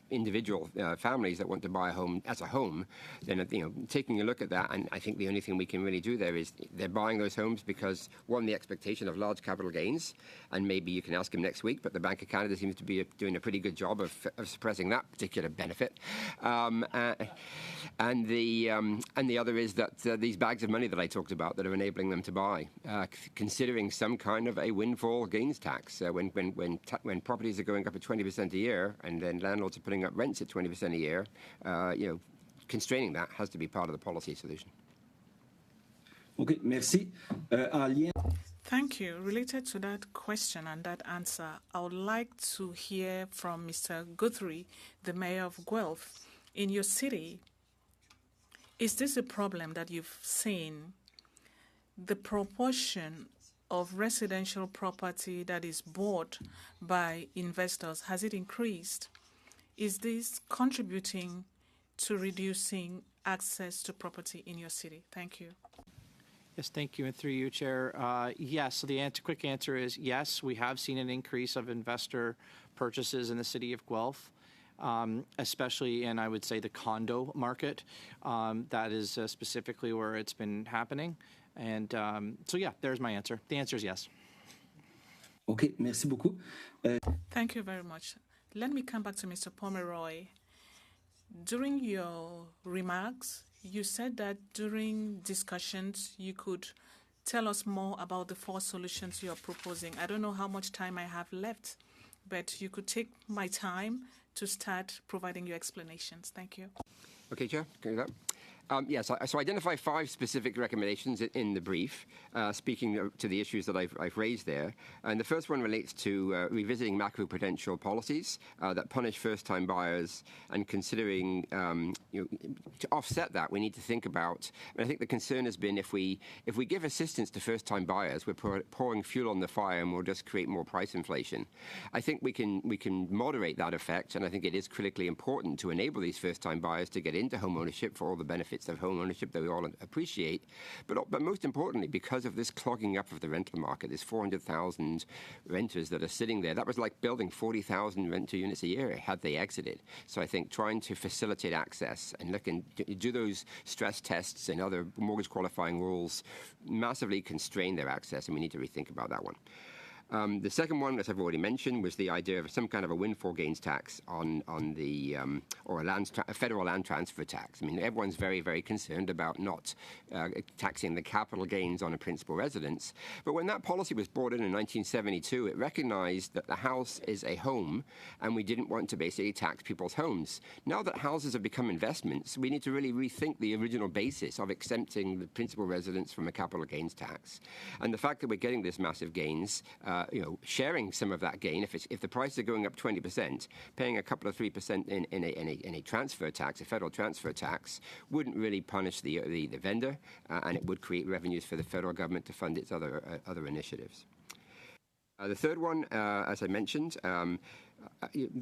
individual families that want to buy a home as a home, then taking a look at that, and I think the only thing we can really do there is they're buying those homes because, one, the expectation of large capital gains, and maybe you can ask them next week, but the Bank of Canada seems to be doing a pretty good job of suppressing that particular benefit. And the other is that these bags of money that I talked about that are enabling them to buy, considering some kind of a windfall gains tax. When properties are going up at 20% a year, and then landlords are putting up rents at 20% a year, constraining that has to be part of the policy solution. OK, merci. En lien... Thank you. Related to that question and that answer, I would like to hear from Mr. Guthrie, the mayor of Guelph. In your city, is this a problem that you've seen? The proportion of residential property that is bought by investors, has it increased? Is this contributing to reducing access to property in your city? Thank you. Yes, thank you, and through you, Chair. Yes, so the quick answer is yes, we have seen an increase of investor purchases in the city of Guelph, especially in, I would say, the condo market. That is specifically where it's been happening. And so, yeah, there's my answer. The answer is yes. OK, merci beaucoup. Thank you very much. Let me come back to Mr. Pomeroy. During your remarks, you said that during discussions, you could tell us more about the 4 solutions you are proposing. I don't know how much time I have left, but you could take my time to start providing your explanations. Thank you. Okay, Chair, can you do that? Yes, so identify 5 specific recommendations in the brief, speaking to the issues that I've raised there. And the first one relates to revisiting macroprudential policies that punish first-time buyers, and considering to offset that, we need to think about. I think the concern has been if we give assistance to first-time buyers, we're pouring fuel on the fire and we'll just create more price inflation. I think we can moderate that effect, and I think it is critically important to enable these first-time buyers to get into home ownership for all the benefits of home ownership that we all appreciate, but most importantly, because of this clogging up of the rental market, there's 400,000 renters that are sitting there. That was like building 40,000 rental units a year had they exited. So I think trying to facilitate access and look and do those stress tests and other mortgage qualifying rules massively constrain their access, and we need to rethink about that one. The second one, as I've already mentioned, was the idea of some kind of a windfall gains tax on the or a federal land transfer tax. I mean, everyone's very, very concerned about not taxing the capital gains on a principal residence. But when that policy was brought in 1972, it recognized that the house is a home, and we didn't want to basically tax people's homes. Now that houses have become investments, we need to really rethink the original basis of exempting the principal residence from a capital gains tax. And the fact that we're getting this massive gains, sharing some of that gain, if the prices are going up 20%, paying a couple of 3% in a transfer tax, a federal transfer tax, wouldn't really punish the vendor, and it would create revenues for the federal government to fund its other initiatives. The third one, as I mentioned, and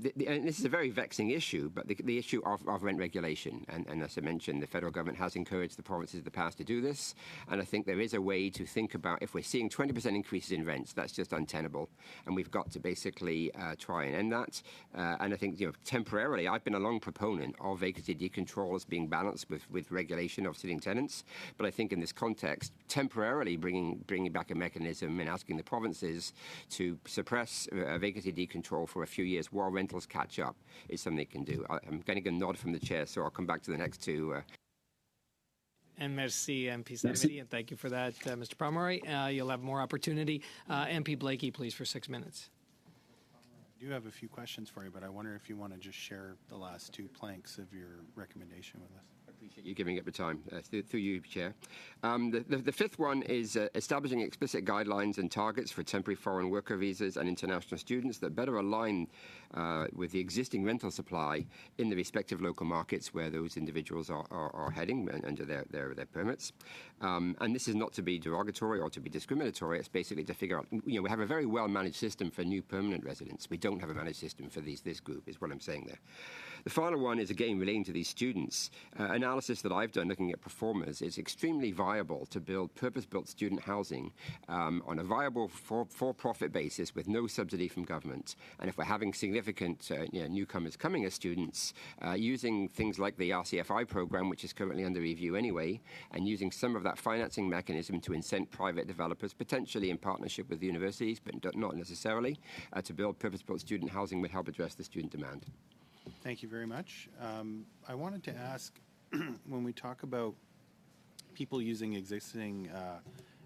this is a very vexing issue, but the issue of rent regulation. And as I mentioned, the federal government has encouraged the provinces of the past to do this. And I think there is a way to think about, if we're seeing 20% increases in rents, that's just untenable. And we've got to basically try and end that. And I think, temporarily, I've been a long proponent of vacancy decontrol as being balanced with regulation of sitting tenants. But I think in this context, temporarily bringing back a mechanism and asking the provinces to suppress vacancy decontrol for a few years while rentals catch up is something they can do. I'm getting a nod from the chair, so I'll come back to the next two. And merci, MP Samedi, and thank you for that, Mr. Pomeroy. You'll have more opportunity. MP Blakey, please, for 6 minutes. I do have a few questions for you, but I wonder if you want to just share the last 2 planks of your recommendation with us. Appreciate you giving up the time. Through you, Chair. The fifth one is establishing explicit guidelines and targets for temporary foreign worker visas and international students that better align with the existing rental supply in the respective local markets where those individuals are heading under their permits. And this is not to be derogatory or to be discriminatory. It's basically to figure out, we have a very well-managed system for new permanent residents. We don't have a managed system for this group, is what I'm saying there. The final one is, again, relating to these students, an analysis that I've done looking at performers, it's extremely viable to build purpose-built student housing on a viable for-profit basis with no subsidy from government. And if we're having significant newcomers coming as students, using things like the RCFI program, which is currently under review anyway, and using some of that financing mechanism to incent private developers, potentially in partnership with universities, but not necessarily, to build purpose-built student housing would help address the student demand. Thank you very much. I wanted to ask, when we talk about people using existing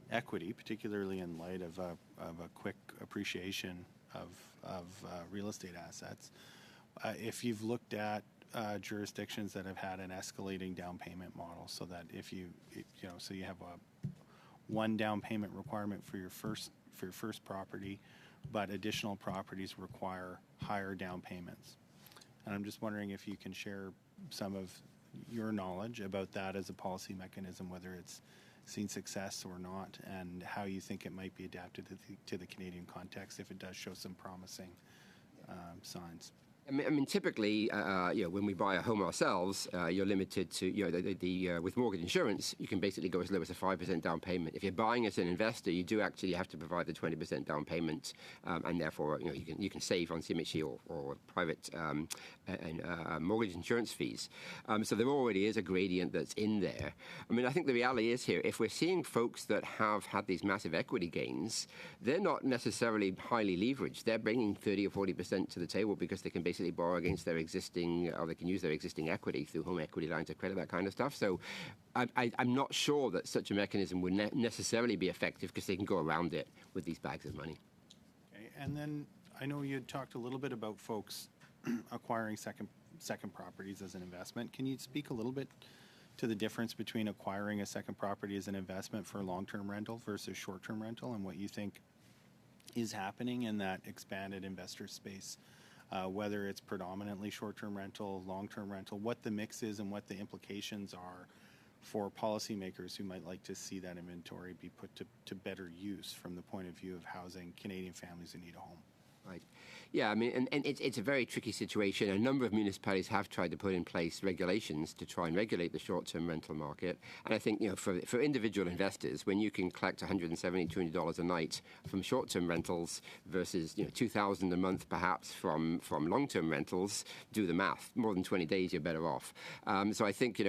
equity, particularly in light of a quick appreciation of real estate assets, if you've looked at jurisdictions that have had an escalating down payment model, so that if you have one down payment requirement for your first property, but additional properties require higher down payments. And I'm just wondering if you can share some of your knowledge about that as a policy mechanism, whether it's seen success or not, and how you think it might be adapted to the Canadian context if it does show some promising signs. I mean, typically, when we buy a home ourselves, you're limited to, with mortgage insurance, you can basically go as low as a 5% down payment. If you're buying as an investor, you do actually have to provide the 20% down payment, and therefore, you can save on CMHC or private mortgage insurance fees. So there already is a gradient that's in there. I mean, I think the reality is here, if we're seeing folks that have had these massive equity gains, they're not necessarily highly leveraged. They're bringing 30 or 40% to the table because they can basically borrow against their existing, or they can use their existing equity through home equity lines of credit, that kind of stuff. So I'm not sure that such a mechanism would necessarily be effective because they can go around it with these bags of money. Okay. And then I know you had talked a little bit about folks acquiring second properties as an investment. Can you speak a little bit to the difference between acquiring a second property as an investment for long-term rental versus short-term rental, and what you think is happening in that expanded investor space? Whether it's predominantly short-term rental, long-term rental, what the mix is and what the implications are for policymakers who might like to see that inventory be put to better use from the point of view of housing Canadian families who need a home. Right. Yeah, I mean, and it's a very tricky situation. A number of municipalities have tried to put in place regulations to try and regulate the short-term rental market. And I think, for individual investors, when you can collect $170, $200 a night from short-term rentals versus, $2,000 a month perhaps from long-term rentals, do the math. More than 20 days, you're better off. So I think,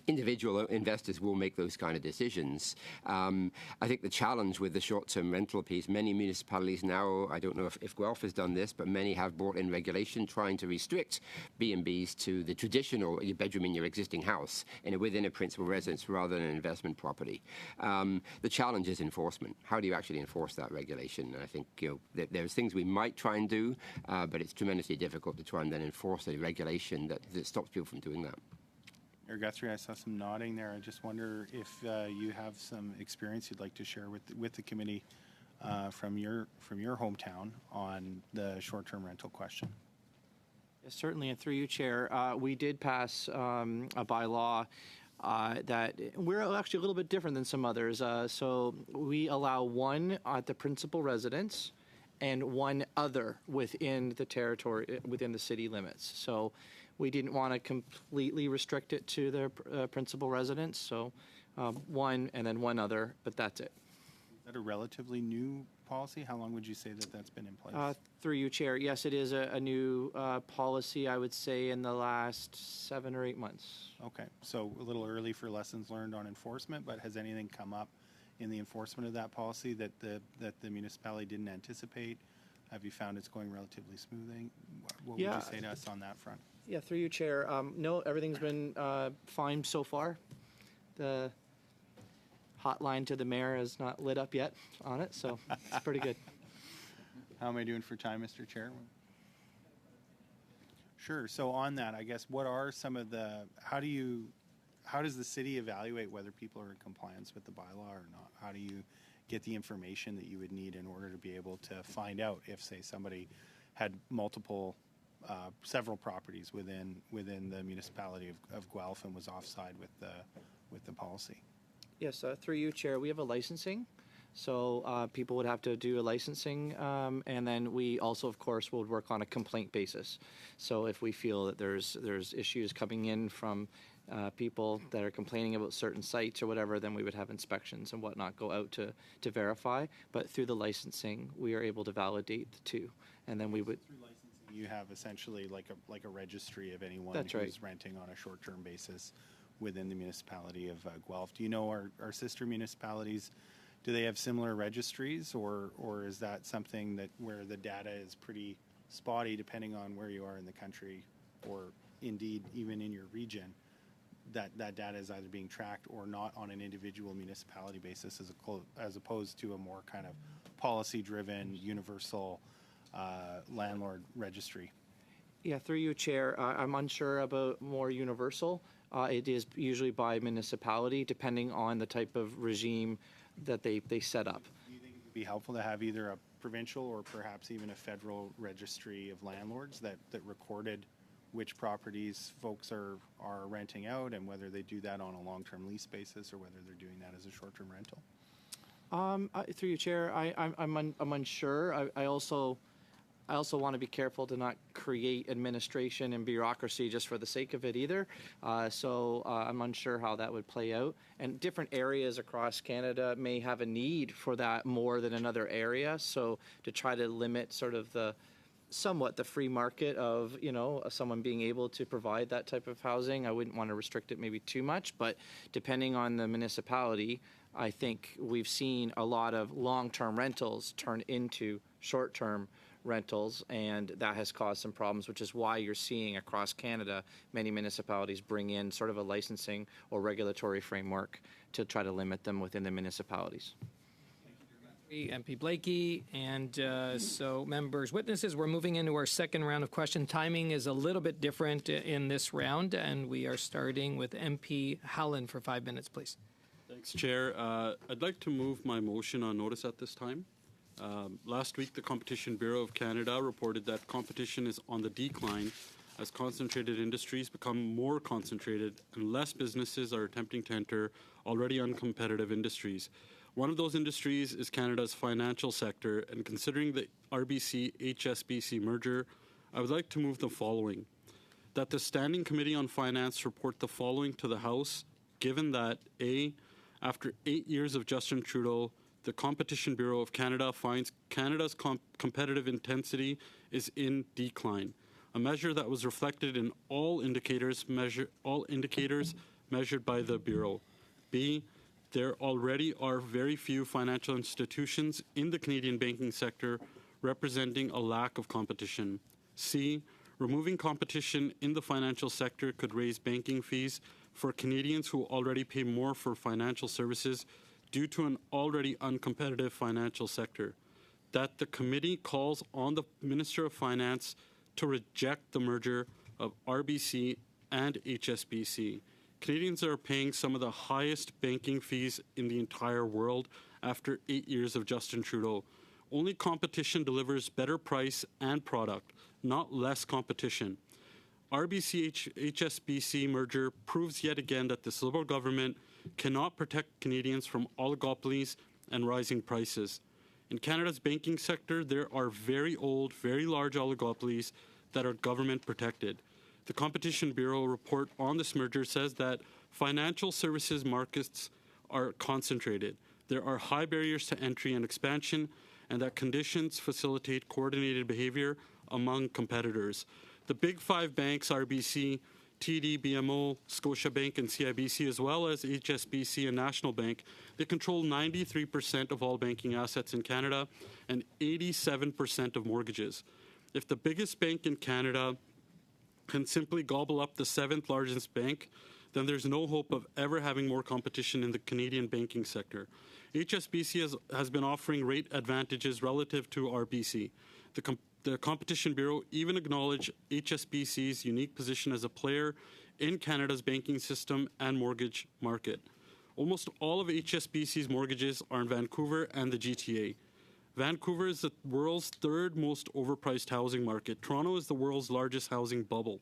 individual investors will make those kind of decisions. I think the challenge with the short-term rental piece, many municipalities now, I don't know if Guelph has done this, but many have brought in regulation trying to restrict B&Bs to the traditional bedroom in your existing house within a principal residence rather than an investment property. The challenge is enforcement. How do you actually enforce that regulation? And I think there's things we might try and do, but it's tremendously difficult to try and then enforce a regulation that stops people from doing that. Mayor Guthrie, I saw some nodding there. I just wonder if you have some experience you'd like to share with the committee from your hometown on the short-term rental question. Yes, certainly, and through you, Chair, we did pass a bylaw that we're actually a little bit different than some others. So we allow one at the principal residence and one other within the territory, within the city limits. So we didn't want to completely restrict it to the principal residence. So one and then one other, but that's it. Is that a relatively new policy? How long would you say that that's been in place? Through you, Chair. Yes, it is a new policy, I would say, in the last 7 or 8 months. Okay, so a little early for lessons learned on enforcement, but has anything come up in the enforcement of that policy that the municipality didn't anticipate? Have you found it's going relatively smoothly? What would you say to us on that front? Yeah, through you, Chair. No, everything's been fine so far. The hotline to the mayor is not lit up yet on it, so it's pretty good. How am I doing for time, Mr. Chair? Sure. So on that, I guess, what are some of the, how does the city evaluate whether people are in compliance with the bylaw or not? How do you get the information that you would need in order to be able to find out if, say, somebody had several properties within the municipality of Guelph and was offside with the policy? Yes, through you, Chair. We have a licensing So people would have to do a licensing, and then we also, of course, would work on a complaint basis. So if we feel that there's issues coming in from people that are complaining about certain sites or whatever, then we would have inspections and whatnot go out to verify. But through the licensing, we are able to validate the two, and then we would. Through licensing, you have essentially like a registry of anyone That's who's right. renting on a short-term basis within the municipality of Guelph. Do you know our sister municipalities? Do they have similar registries, or is that something that where the data is pretty spotty depending on where you are in the country, or indeed even in your region? That data is either being tracked or not on an individual municipality basis, as opposed to a more kind of policy-driven, universal landlord registry. Yeah, through you, Chair. I'm unsure about more universal. It is usually by municipality, depending on the type of regime that they set up. Do you think it would be helpful to have either a provincial or perhaps even a federal registry of landlords that recorded which properties folks are renting out, and whether they do that on a long-term lease basis or whether they're doing that as a short-term rental? Through you, Chair, I'm unsure. I also want to be careful to not create administration and bureaucracy just for the sake of it either. So I'm unsure how that would play out. And different areas across Canada may have a need for that more than another area. So to try to limit sort of somewhat the free market of, someone being able to provide that type of housing, I wouldn't want to restrict it maybe too much. But depending on the municipality, I think we've seen a lot of long-term rentals turn into short-term rentals, and that has caused some problems, which is why you're seeing across Canada many municipalities bring in sort of a licensing or regulatory framework to try to limit them within the municipalities. MP Blakey, and so members, witnesses, we're moving into our second round of question. Timing is a little bit different in this round, and we are starting with MP Howland for 5 minutes, please. Thanks, Chair. I'd like to move my motion on notice at this time. Last week, the Competition Bureau of Canada reported that competition is on the decline as concentrated industries become more concentrated and less businesses are attempting to enter already uncompetitive industries. One of those industries is Canada's financial sector, and considering the RBC-HSBC merger, I would like to move the following. That the Standing Committee on Finance report the following to the House, given that A, after 8 years of Justin Trudeau, the Competition Bureau of Canada finds Canada's competitive intensity is in decline, a measure that was reflected in all indicators measured by the Bureau. B, there already are very few financial institutions in the Canadian banking sector representing a lack of competition. C, removing competition in the financial sector could raise banking fees for Canadians who already pay more for financial services due to an already uncompetitive financial sector. That the committee calls on the Minister of Finance to reject the merger of RBC and HSBC. Canadians are paying some of the highest banking fees in the entire world after 8 years of Justin Trudeau. Only competition delivers better price and product, not less competition. RBC-HSBC merger proves yet again that this Liberal government cannot protect Canadians from oligopolies and rising prices. In Canada's banking sector, there are very old, very large oligopolies that are government protected. The Competition Bureau report on this merger says that financial services markets are concentrated. There are high barriers to entry and expansion, and that conditions facilitate coordinated behavior among competitors. The big five banks, RBC, TD, BMO, Scotiabank, and CIBC, as well as HSBC and National Bank, they control 93% of all banking assets in Canada and 87% of mortgages. If the biggest bank in Canada can simply gobble up the seventh largest bank, then there's no hope of ever having more competition in the Canadian banking sector. HSBC has been offering rate advantages relative to RBC. The Competition Bureau even acknowledged HSBC's unique position as a player in Canada's banking system and mortgage market. Almost all of HSBC's mortgages are in Vancouver and the GTA. Vancouver is the world's third most overpriced housing market. Toronto is the world's largest housing bubble.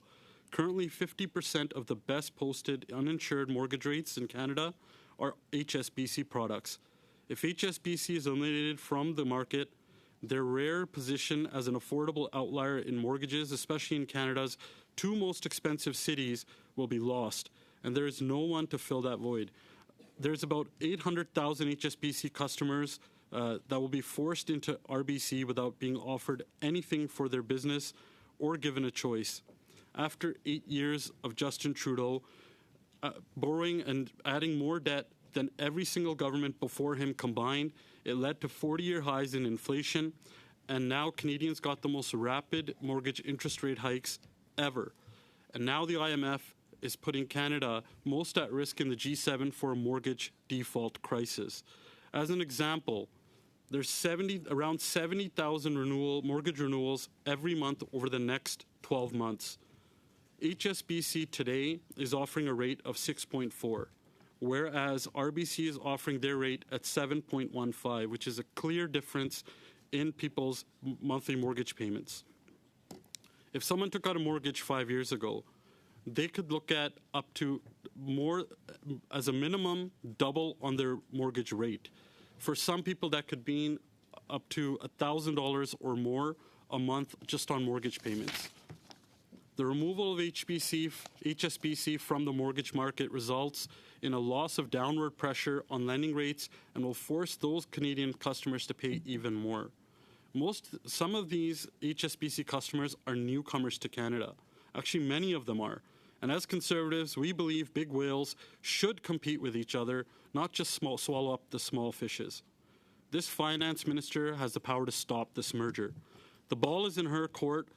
Currently, 50% of the best posted uninsured mortgage rates in Canada are HSBC products. If HSBC is eliminated from the market, their rare position as an affordable outlier in mortgages, especially in Canada's two most expensive cities, will be lost, and there is no one to fill that void. There's about 800,000 HSBC customers that will be forced into RBC without being offered anything for their business or given a choice. After 8 years of Justin Trudeau borrowing and adding more debt than every single government before him combined, it led to 40-year highs in inflation, and now Canadians got the most rapid mortgage interest rate hikes ever. And now the IMF is putting Canada most at risk in the G7 for a mortgage default crisis. As an example, there's around 70,000 mortgage renewals every month over the next 12 months. HSBC today is offering a rate of 6.4, whereas RBC is offering their rate at 7.15, which is a clear difference in people's monthly mortgage payments. If someone took out a mortgage 5 years ago, they could look at up to more, as a minimum, double on their mortgage rate. For some people, that could mean up to $1,000 or more a month just on mortgage payments. The removal of HSBC from the mortgage market results in a loss of downward pressure on lending rates and will force those Canadian customers to pay even more. Some of these HSBC customers are newcomers to Canada. Actually, many of them are. And as Conservatives, we believe big whales should compete with each other, not just swallow up the small fishes. This finance minister has the power to stop this merger. The ball is in her court.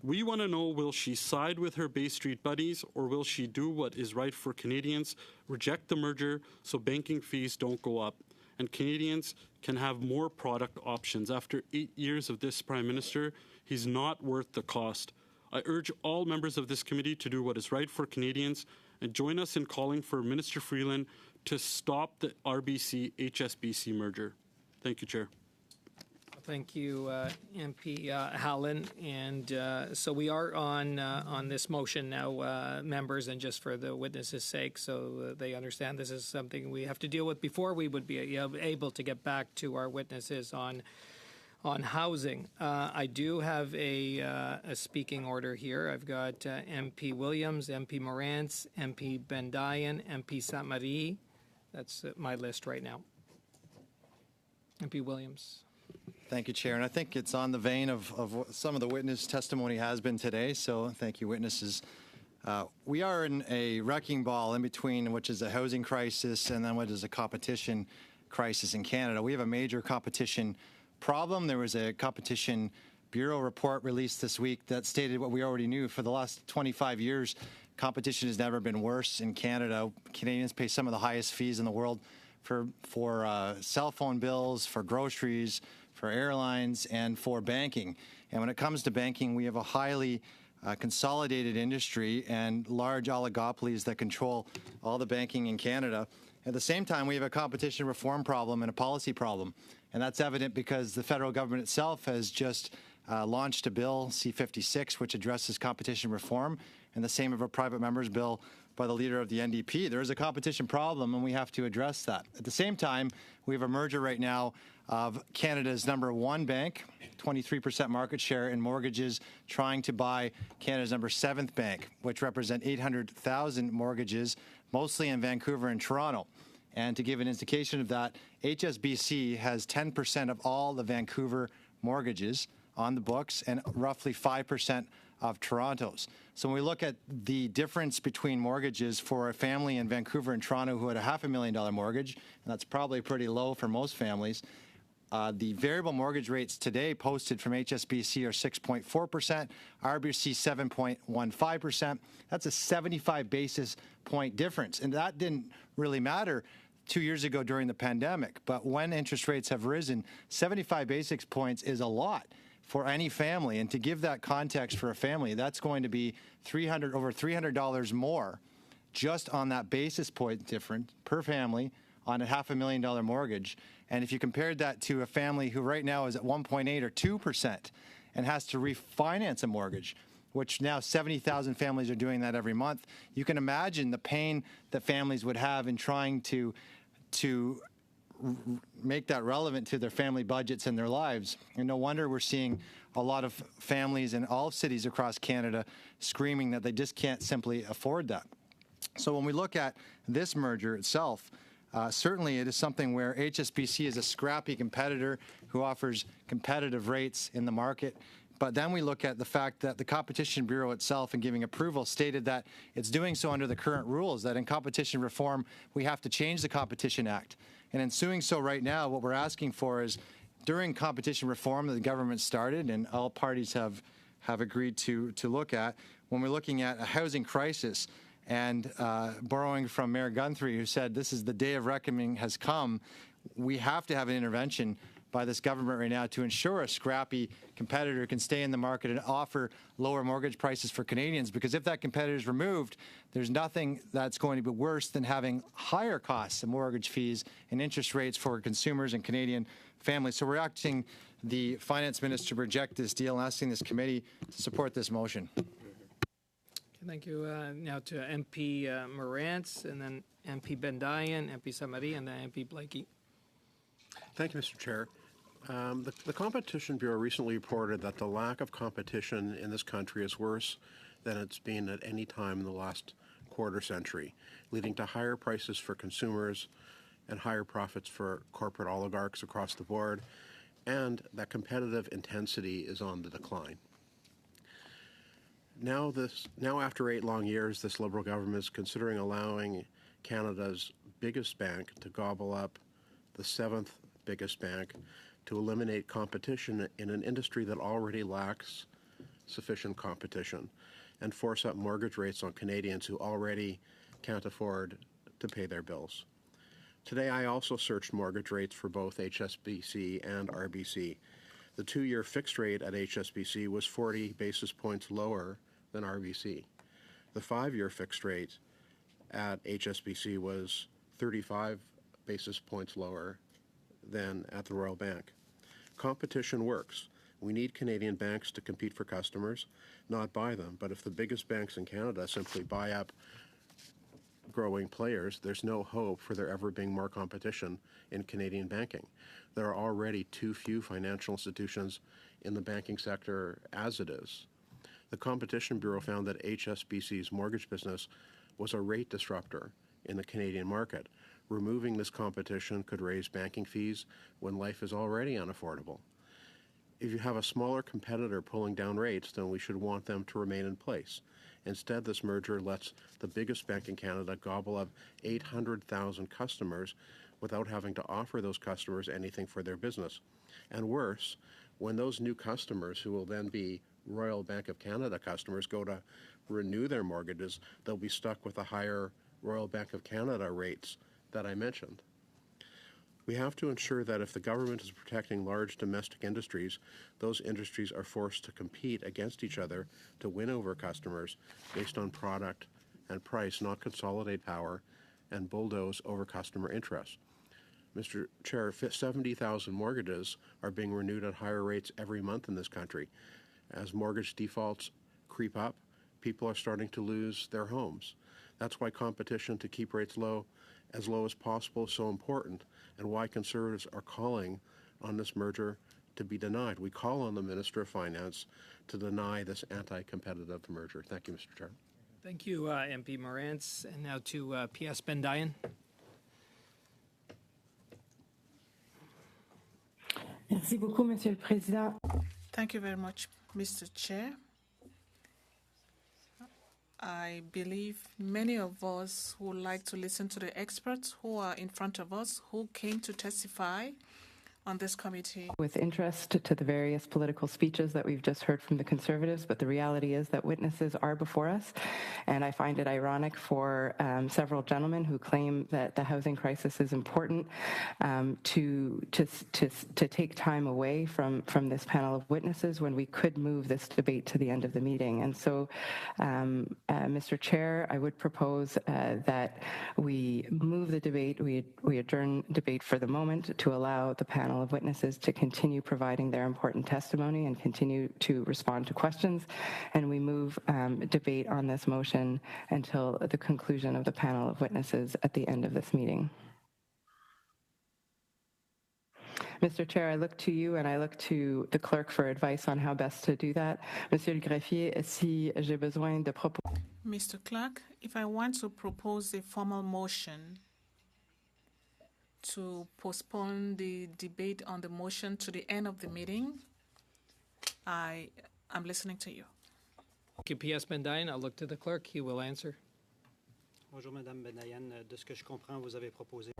We want to know, will she side with her Bay Street buddies, or will she do what is right for Canadians, reject the merger so banking fees don't go up, and Canadians can have more product options? After 8 years of this Prime Minister, he's not worth the cost. I urge all members of this committee to do what is right for Canadians and join us in calling for Minister Freeland to stop the RBC-HSBC merger. Thank you, Chair. Thank you, MP Howland. And so we are on this motion now, members, and just for the witnesses' sake, so they understand this is something we have to deal with before we would be able to get back to our witnesses on housing. I do have a speaking order here. I've got MP Williams, MP Morantz, MP Bendayan, MP Saint-Marie. That's my list right now. MP Williams. Thank you, Chair. And I think it's on the vein of what some of the witness testimony has been today, so thank you, witnesses. We are in a wrecking ball in between, which is a housing crisis and then what is a competition crisis in Canada. We have a major competition problem. There was a Competition Bureau report released this week that stated what we already knew. For the last 25 years, competition has never been worse in Canada. Canadians pay some of the highest fees in the world for cell phone bills, for groceries, for airlines, and for banking. And when it comes to banking, we have a highly consolidated industry and large oligopolies that control all the banking in Canada. At the same time, we have a competition reform problem and a policy problem. And that's evident because the federal government itself has just launched a bill, C-56, which addresses competition reform, and the same of a private member's bill by the leader of the NDP. There is a competition problem, and we have to address that. At the same time, we have a merger right now of Canada's #1 bank, 23% market share in mortgages, trying to buy Canada's #7 bank, which represent 800,000 mortgages, mostly in Vancouver and Toronto. And to give an indication of that, HSBC has 10% of all the Vancouver mortgages on the books and roughly 5% of Toronto's. So when we look at the difference between mortgages for a family in Vancouver and Toronto who had a $500,000 mortgage, and that's probably pretty low for most families, the variable mortgage rates today posted from HSBC are 6.4%, RBC 7.15%. That's a 75 basis point difference. And that didn't really matter 2 years ago during the pandemic. But when interest rates have risen, 75 basis points is a lot for any family. And to give that context for a family, that's going to be over $300 more just on that basis point difference per family on a $500,000 mortgage. And if you compared that to a family who right now is at 1.8 or 2% and has to refinance a mortgage, which now 70,000 families are doing that every month, you can imagine the pain that families would have in trying to make that relevant to their family budgets and their lives. And no wonder we're seeing a lot of families in all cities across Canada screaming that they just can't simply afford that. So when we look at this merger itself, certainly it is something where HSBC is a scrappy competitor who offers competitive rates in the market. But then we look at the fact that the Competition Bureau itself, in giving approval, stated that it's doing so under the current rules, that in competition reform, we have to change the Competition Act. And in doing so right now, what we're asking for is, during competition reform that the government started and all parties have agreed to look at, when we're looking at a housing crisis, and borrowing from Mayor Guthrie, who said this is the day of reckoning has come, we have to have an intervention by this government right now to ensure a scrappy competitor can stay in the market and offer lower mortgage prices for Canadians. Because if that competitor is removed, there's nothing that's going to be worse than having higher costs of mortgage fees and interest rates for consumers and Canadian families. So we're asking the Finance Minister to reject this deal and asking this committee to support this motion. Thank you. Now to MP Morantz, and then MP Bendayan, MP Samari, and then MP Blakey. Thank you, Mr. Chair. The Competition Bureau recently reported that the lack of competition in this country is worse than it's been at any time in the last quarter century, leading to higher prices for consumers and higher profits for corporate oligarchs across the board, and that competitive intensity is on the decline. Now after 8 long years, this Liberal government is considering allowing Canada's biggest bank to gobble up the 7th biggest bank, to eliminate competition in an industry that already lacks sufficient competition, and force up mortgage rates on Canadians who already can't afford to pay their bills. Today, I also searched mortgage rates for both HSBC and RBC. The 2-year fixed rate at HSBC was 40 basis points lower than RBC. The 5-year fixed rate at HSBC was 35 basis points lower than at the Royal Bank. Competition works. We need Canadian banks to compete for customers, not buy them. But if the biggest banks in Canada simply buy up growing players, there's no hope for there ever being more competition in Canadian banking. There are already too few financial institutions in the banking sector as it is. The Competition Bureau found that HSBC's mortgage business was a rate disruptor in the Canadian market. Removing this competition could raise banking fees when life is already unaffordable. If you have a smaller competitor pulling down rates, then we should want them to remain in place. Instead, this merger lets the biggest bank in Canada gobble up 800,000 customers without having to offer those customers anything for their business. And worse, when those new customers, who will then be Royal Bank of Canada customers, go to renew their mortgages, they'll be stuck with the higher Royal Bank of Canada rates that I mentioned. We have to ensure that if the government is protecting large domestic industries, those industries are forced to compete against each other to win over customers based on product and price, not consolidate power and bulldoze over customer interests. Mr. Chair, 70,000 mortgages are being renewed at higher rates every month in this country. As mortgage defaults creep up, people are starting to lose their homes. That's why competition to keep rates low as possible is so important, and why Conservatives are calling on this merger to be denied. We call on the Minister of Finance to deny this anti-competitive merger. Thank you, Mr. Chair. Thank you, MP Morantz. And now to PS Bendayan. Merci beaucoup, Monsieur le Président. Thank you very much, Mr. Chair. I believe many of us would like to listen to the experts who are in front of us, who came to testify on this committee. With interest to the various political speeches that we've just heard from the Conservatives, but the reality is that witnesses are before us, and I find it ironic for several gentlemen who claim that the housing crisis is important to take time away from this panel of witnesses when we could move this debate to the end of the meeting. And so, Mr. Chair, I would propose that we move the debate, we adjourn debate for the moment to allow the panel of witnesses to continue providing their important testimony and continue to respond to questions, and we move debate on this motion until the conclusion of the panel of witnesses at the end of this meeting. Mr. Chair, I look to you and I look to the clerk for advice on how best to do that. Monsieur le greffier, si j'ai besoin de proposer. Mr. Clerk, if I want to propose a formal motion to postpone the debate on the motion to the end of the meeting, I am listening to you. Thank you, P.S. Bendayan. I'll look to the clerk. He will answer. Bonjour, Madame Bendayan. De ce que je comprends, vous avez proposé.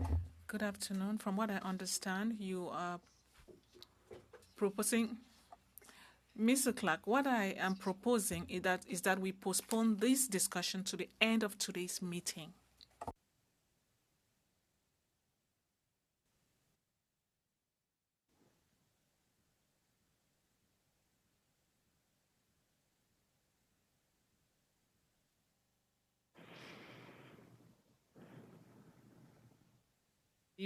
Good afternoon. From what I understand, you are proposing. Mr. Clark, what I am proposing is that we postpone this discussion to the end of today's meeting.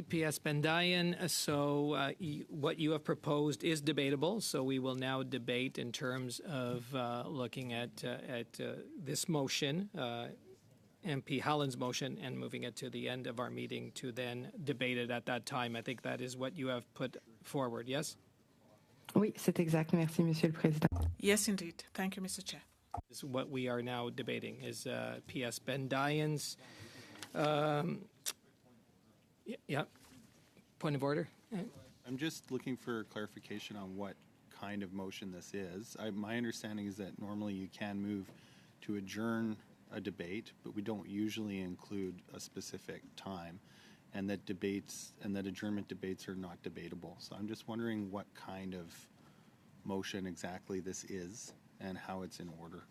P.S. Bendayan, so what you have proposed is debatable, so we will now debate in terms of looking at this motion, MP Holland's motion, and moving it to the end of our meeting to then debate it at that time. I think that is what you have put forward, yes? Oui, c'est exact. Merci, Monsieur le Président. Yes, indeed. Thank you, Mr. Chair. Is what we are now debating is P.S. Bendayan's. Yeah. Point of order. I'm just looking for clarification on what kind of motion this is. My understanding is that normally you can move to adjourn a debate, but we don't usually include a specific time, and that adjournment debates are not debatable. So I'm just wondering what kind of motion exactly this is and how it's in order.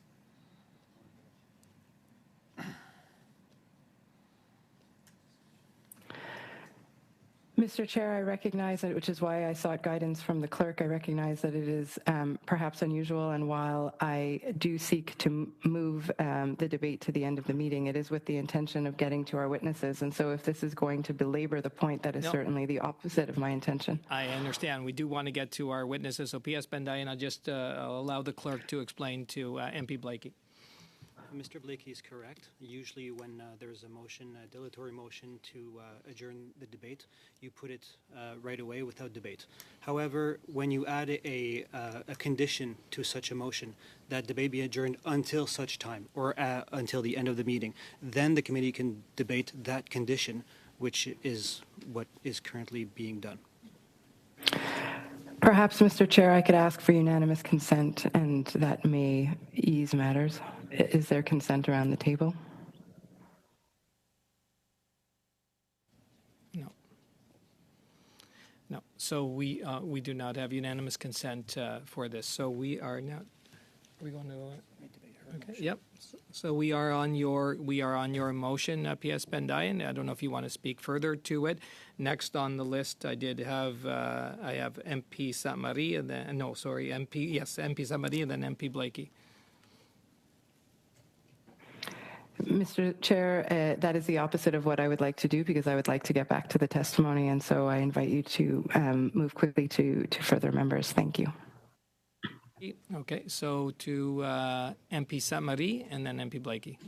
Mr. Chair, I recognize that, which is why I sought guidance from the clerk. I recognize that it is perhaps unusual, and while I do seek to move the debate to the end of the meeting, it is with the intention of getting to our witnesses. And so if this is going to belabor the point, that is certainly the opposite of my intention. I understand. We do want to get to our witnesses. So P.S. Bendayan, I'll allow the clerk to explain to MP Blakey. Mr. Blakey is correct. Usually when there's a motion, a dilatory motion to adjourn the debate, you put it right away without debate. However, when you add a condition to such a motion, that debate be adjourned until such time or until the end of the meeting, then the committee can debate that condition, which is what is currently being done. Perhaps, Mr. Chair, I could ask for unanimous consent, and that may ease matters. Is there consent around the table? No. So we do not have unanimous consent for this. So we are now. Are we going to? Okay. Yep. So we are on your motion, P.S. Bendayan. I don't know if you want to speak further to it. Next on the list, I have MP Samari and then MP Samari and then MP Blakey. Mr. Chair, that is the opposite of what I would like to do, because I would like to get back to the testimony, and so I invite you to move quickly to further members. Thank you. Okay, so to MP Samari and then MP Blakey.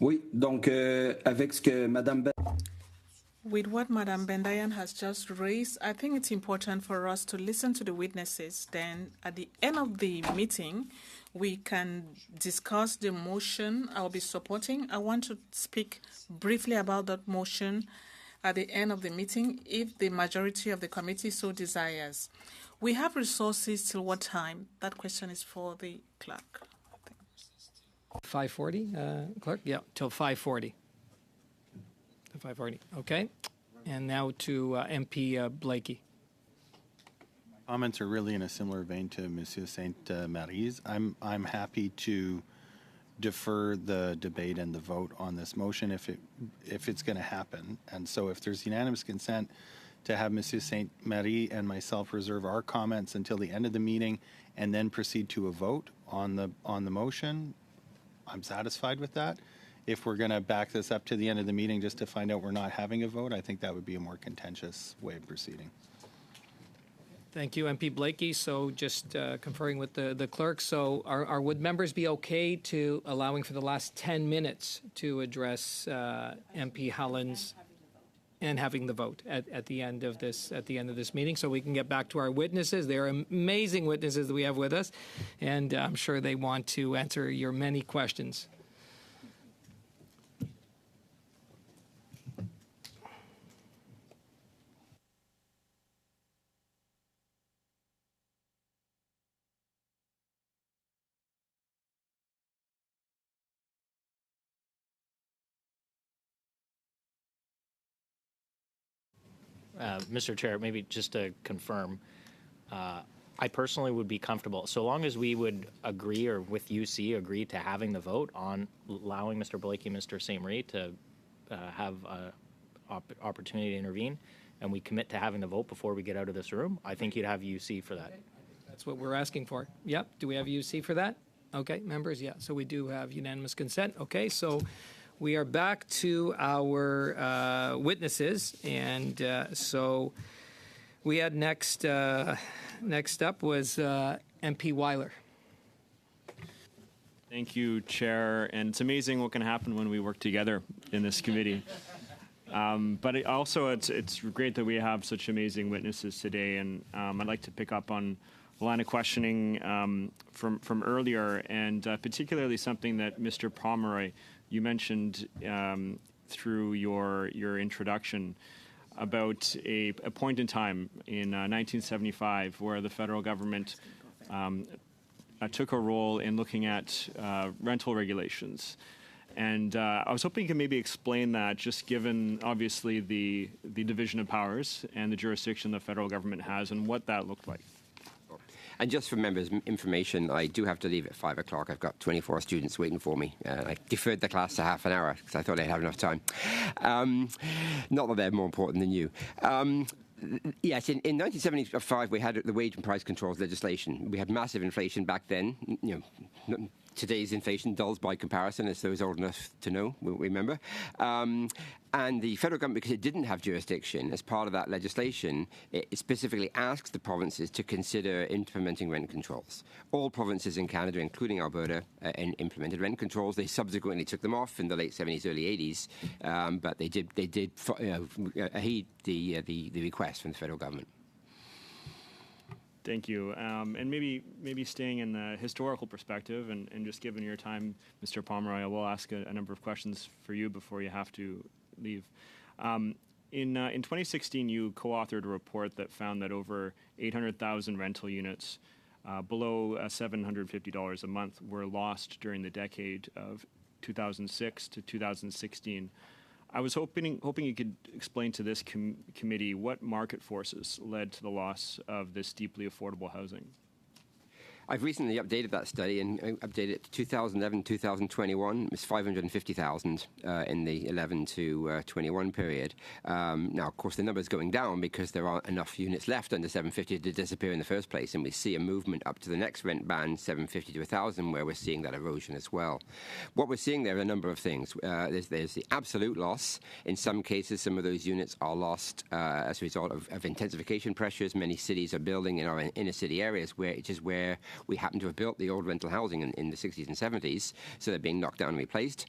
Oui, donc avec ce que Madame With what Madame Bendayan has just raised, I think it's important for us to listen to the witnesses. Then at the end of the meeting, we can discuss the motion I'll be supporting. I want to speak briefly about that motion at the end of the meeting if the majority of the committee so desires. We have resources till what time? That question is for the clerk. 5:40, clerk? Yeah, till 5:40. 5:40. Okay. And now to MP Blakey. Comments are really in a similar vein to Monsieur Saint-Marie's. I'm happy to defer the debate and the vote on this motion if it's going to happen. And so if there's unanimous consent to have Monsieur Saint-Marie and myself reserve our comments until the end of the meeting and then proceed to a vote on the motion, I'm satisfied with that. If we're going to back this up to the end of the meeting just to find out we're not having a vote, I think that would be a more contentious way of proceeding. Thank you, MP Blakey. So just conferring with the clerk. So would members be okay to allowing for the last 10 minutes to address MP Holland's? and having the vote at the end of this meeting, so we can get back to our witnesses. They're amazing witnesses that we have with us, and I'm sure they want to answer your many questions. Mr. Chair, maybe just to confirm, I personally would be comfortable, so long as we would agree, or with UC agree to having the vote on allowing Mr. Blakey and Mr. St. Marie to have an opportunity to intervene, and we commit to having the vote before we get out of this room. I think you'd have UC for that. That's what we're asking for. Yep. Do we have UC for that? Okay, members, yeah. So we do have unanimous consent. Okay, so we are back to our witnesses, and so we had next up was MP Weiler. Thank you, Chair. And it's amazing what can happen when we work together in this committee. But it's great that we have such amazing witnesses today. And I'd like to pick up on a line of questioning from earlier, and particularly something that Mr. Pomeroy, you mentioned through your introduction about a point in time in 1975 where the federal government took a role in looking at rental regulations. And I was hoping you could maybe explain that, just given, obviously, the division of powers and the jurisdiction the federal government has, and what that looked like. And just for members' information, I do have to leave at 5 o'clock. I've got 24 students waiting for me. I deferred the class to half an hour because I thought I'd have enough time. Not that they're more important than you. Yes, in 1975, we had the wage and price controls legislation. We had massive inflation back then. Today's inflation dulls by comparison, as those old enough to know will remember. And the federal government, because it didn't have jurisdiction, as part of that legislation, it specifically asks the provinces to consider implementing rent controls. All provinces in Canada, including Alberta, implemented rent controls. They subsequently took them off in the late 70s, early 80s, but they did heed the request from the federal government. Thank you. And maybe staying in the historical perspective, and just given your time, Mr. Pomeroy, I will ask a number of questions for you before you have to leave. In 2016, you co-authored a report that found that over 800,000 rental units below $750 a month were lost during the decade of 2006 to 2016. I was hoping you could explain to this committee what market forces led to the loss of this deeply affordable housing. I've recently updated that study and updated it to 2011-2021. It was 550,000 in the 11 to 21 period. Now, of course, the number's going down because there aren't enough units left under 750 to disappear in the first place, and we see a movement up to the next rent band, 750 to 1,000, where we're seeing that erosion as well. What we're seeing there are a number of things. There's the absolute loss. In some cases, some of those units are lost as a result of intensification pressures. Many cities are building in our inner city areas, which is where we happen to have built the old rental housing in the 60s and 70s, so they're being knocked down and replaced.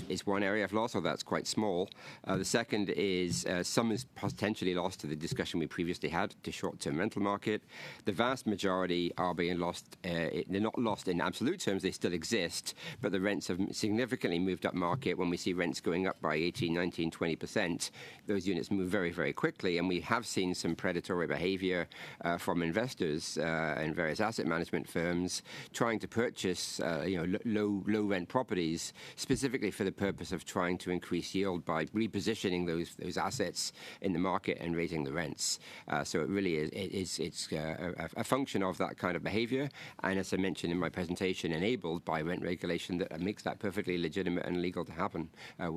Is one area of loss, although that's quite small. The second is some is potentially lost to the discussion we previously had to short-term rental market. The vast majority are being lost. They're not lost in absolute terms, they still exist, but the rents have significantly moved up market. When we see rents going up by 18, 19, 20%, those units move very, very quickly, and we have seen some predatory behavior from investors and various asset management firms trying to purchase low rent properties specifically for the purpose of trying to increase yield by repositioning those assets in the market and raising the rents. So it really is a function of that kind of behavior, and as I mentioned in my presentation, enabled by rent regulation that makes that perfectly legitimate and legal to happen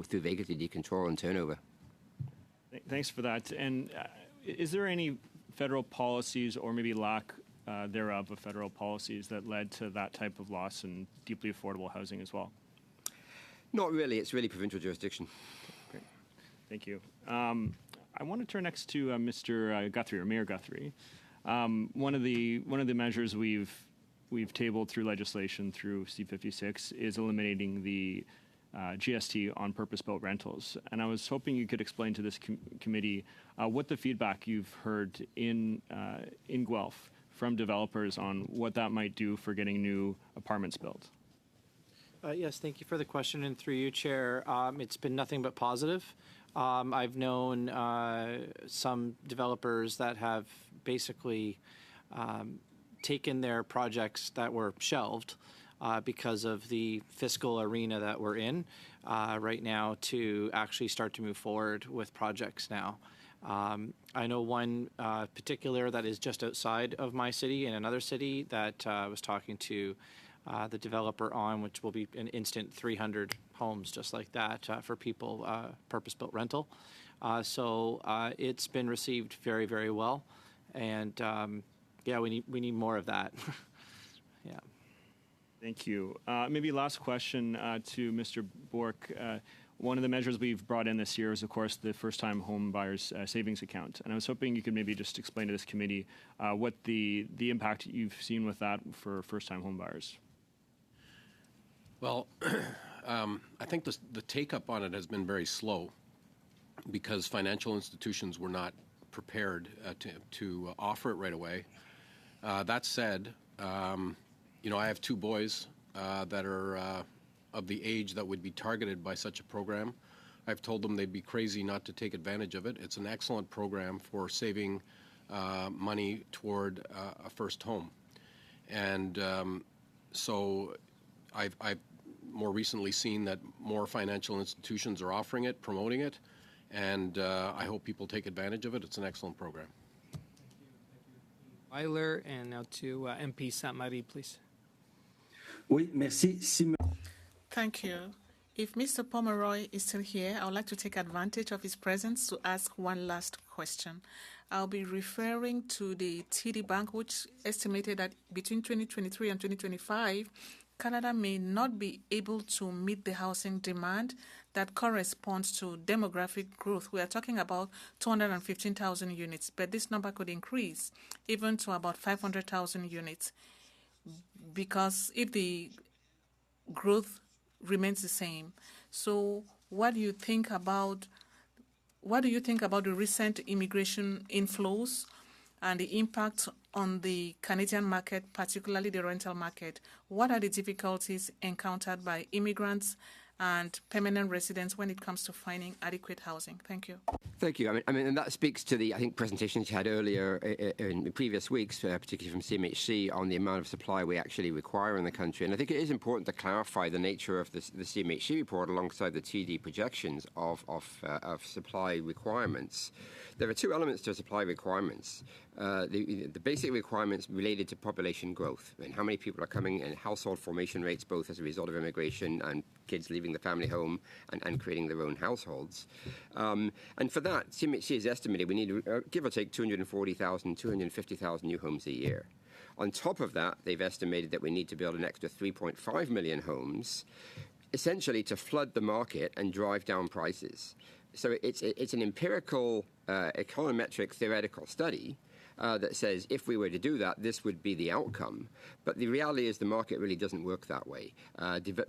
through vacancy decontrol and turnover. Thanks for that. And is there any federal policies, or maybe lack thereof of federal policies, that led to that type of loss in deeply affordable housing as well? Not really. It's really provincial jurisdiction. Great. Thank you. I want to turn next to Mr. Guthrie, or Mayor Guthrie. One of the measures we've tabled through legislation through C-56 is eliminating the GST on purpose-built rentals. And I was hoping you could explain to this committee what the feedback you've heard in Guelph from developers on what that might do for getting new apartments built. Yes, thank you for the question, and through you, Chair, it's been nothing but positive. I've known some developers that have basically taken their projects that were shelved because of the fiscal arena that we're in right now to actually start to move forward with projects now. I know one particular that is just outside of my city in another city that I was talking to the developer on, which will be an instant 300 homes just like that for people, purpose-built rental. So it's been received very, very well. And yeah, we need more of that. Yeah. Thank you. Maybe last question to Mr. Bork. One of the measures we've brought in this year is, of course, the first-time home buyers savings account. And I was hoping you could maybe just explain to this committee what the impact you've seen with that for first-time home buyers. Well, I think the take-up on it has been very slow because financial institutions were not prepared to offer it right away. That said, I have two boys that are of the age that would be targeted by such a program. I've told them they'd be crazy not to take advantage of it. It's an excellent program for saving money toward a first home. And so I've more recently seen that more financial institutions are offering it, promoting it, and I hope people take advantage of it. It's an excellent program. Weiler, and now to MP Sainte-Marie, please. Oui, merci. Thank you. If Mr. Pomeroy is still here, I would like to take advantage of his presence to ask one last question. I'll be referring to the TD Bank, which estimated that between 2023 and 2025, Canada may not be able to meet the housing demand that corresponds to demographic growth. We are talking about 215,000 units, but this number could increase even to about 500,000 units, because if the growth remains the same. So what do you think about the recent immigration inflows and the impact on the Canadian market, particularly the rental market? What are the difficulties encountered by immigrants and permanent residents when it comes to finding adequate housing? Thank you. Thank you. I mean, and that speaks to the, I think, presentations you had earlier in the previous weeks, particularly from CMHC, on the amount of supply we actually require in the country. And I think it is important to clarify the nature of the CMHC report alongside the TD projections of supply requirements. There are two elements to supply requirements. The basic requirements related to population growth and how many people are coming, and household formation rates, both as a result of immigration and kids leaving the family home and creating their own households. And for that, CMHC has estimated we need, give or take, 240,000, 250,000 new homes a year. On top of that, they've estimated that we need to build an extra 3.5 million homes, essentially to flood the market and drive down prices. So it's an empirical, econometric, theoretical study that says if we were to do that, this would be the outcome. But the reality is the market really doesn't work that way.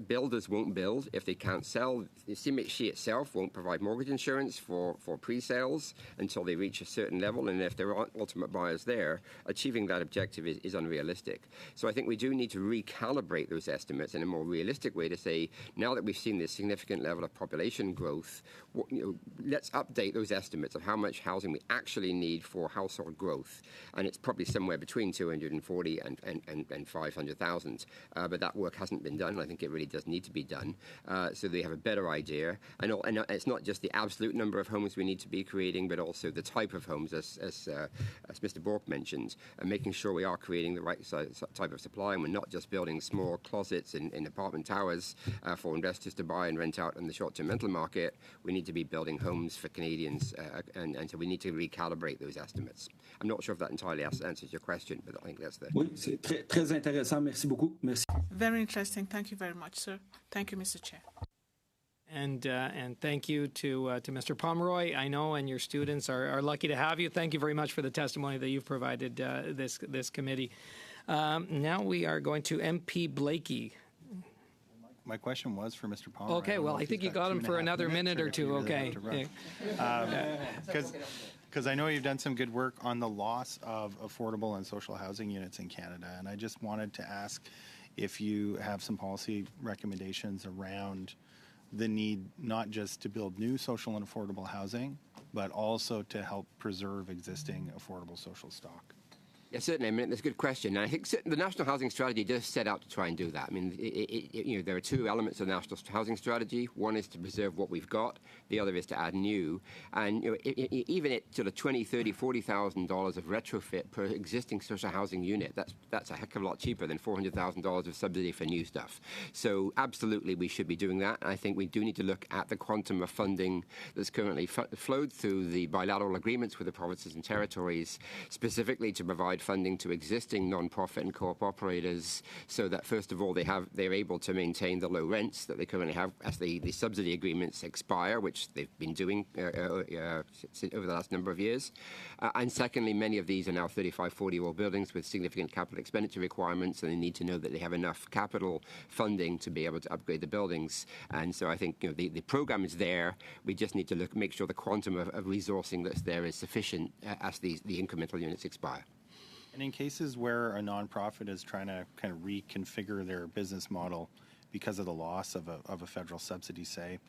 Builders won't build if they can't sell. The CMHC itself won't provide mortgage insurance for pre-sales until they reach a certain level, and if there aren't ultimate buyers there, achieving that objective is unrealistic. So I think we do need to recalibrate those estimates in a more realistic way to say, now that we've seen this significant level of population growth, let's update those estimates of how much housing we actually need for household growth. And it's probably somewhere between 240 and 500,000. But that work hasn't been done, and I think it really does need to be done. So they have a better idea. And it's not just the absolute number of homes we need to be creating, but also the type of homes, as Mr. Bork mentioned, and making sure we are creating the right type of supply, and we're not just building small closets in apartment towers for investors to buy and rent out in the short-term rental market. We need to be building homes for Canadians, and so we need to recalibrate those estimates. I'm not sure if that entirely answers your question, but I think that's the... Oui, c'est très intéressant. Merci beaucoup. Merci. Very interesting. Thank you very much, sir. Thank you, Mr. Chair. And thank you to Mr. Pomeroy. I know, and your students are lucky to have you. Thank you very much for the testimony that you've provided this committee. Now we are going to MP Blakey. my question was for Mr. Palmer. Okay, well, I think you got him for another minute or two. Okay. Because I know you've done some good work on the loss of affordable and social housing units in Canada, and I just wanted to ask if you have some policy recommendations around the need not just to build new social and affordable housing, but also to help preserve existing affordable social stock. Yeah, certainly. I mean, that's a good question. And I think the National Housing Strategy does set out to try and do that. I mean, there are two elements of the National Housing Strategy. One is to preserve what we've got. The other is to add new. And even at sort of $20,000, $30,000, $40,000 of retrofit per existing social housing unit, that's a heck of a lot cheaper than $400,000 of subsidy for new stuff. So absolutely, we should be doing that. And I think we do need to look at the quantum of funding that's currently flowed through the bilateral agreements with the provinces and territories, specifically to provide funding to existing non-profit and co-op operators, so that first of all they're able to maintain the low rents that they currently have as the subsidy agreements expire, which they've been doing over the last number of years. And secondly, many of these are now 35, 40-year-old buildings with significant capital expenditure requirements, and they need to know that they have enough capital funding to be able to upgrade the buildings. And so I think the program is there. We just need to make sure the quantum of resourcing that's there is sufficient as the incremental units expire. And in cases where a nonprofit is trying to kind of reconfigure their business model because of the loss of a federal subsidy, say,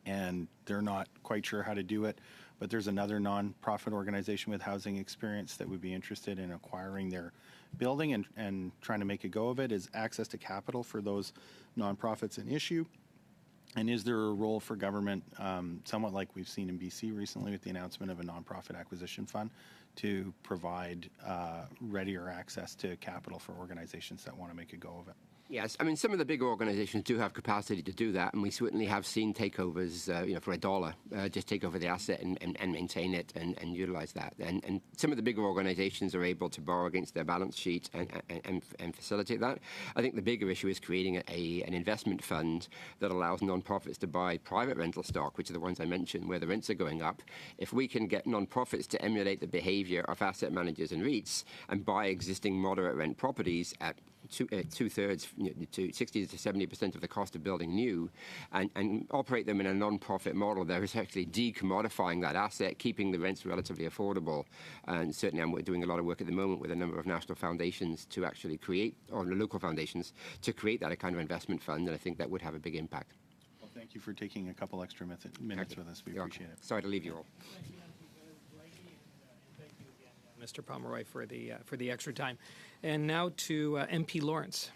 and they're not quite sure how to do it, but there's another nonprofit organization with housing experience that would be interested in acquiring their building and trying to make a go of it, is access to capital for those nonprofits an issue? And is there a role for government, somewhat like we've seen in BC recently with the announcement of a nonprofit acquisition fund, to provide readier access to capital for organizations that want to make a go of it? Yes, I mean, some of the bigger organizations do have capacity to do that, and we certainly have seen takeovers, for $1, just take over the asset and maintain it and utilize that. And some of the bigger organizations are able to borrow against their balance sheet and facilitate that. I think the bigger issue is creating an investment fund that allows nonprofits to buy private rental stock, which are the ones I mentioned, where the rents are going up. If we can get nonprofits to emulate the behavior of asset managers and REITs and buy existing moderate rent properties at two-thirds to 60 to 70% of the cost of building new, and operate them in a non-profit model, they're essentially decommodifying that asset, keeping the rents relatively affordable. And certainly I'm doing a lot of work at the moment with a number of national foundations to actually create, or local foundations, to create that kind of investment fund, and I think that would have a big impact. Well, thank you for taking a couple extra minutes with us. We appreciate it. Sorry to leave you all. Mr. Pomeroy for the extra time. And now to MP Lawrence.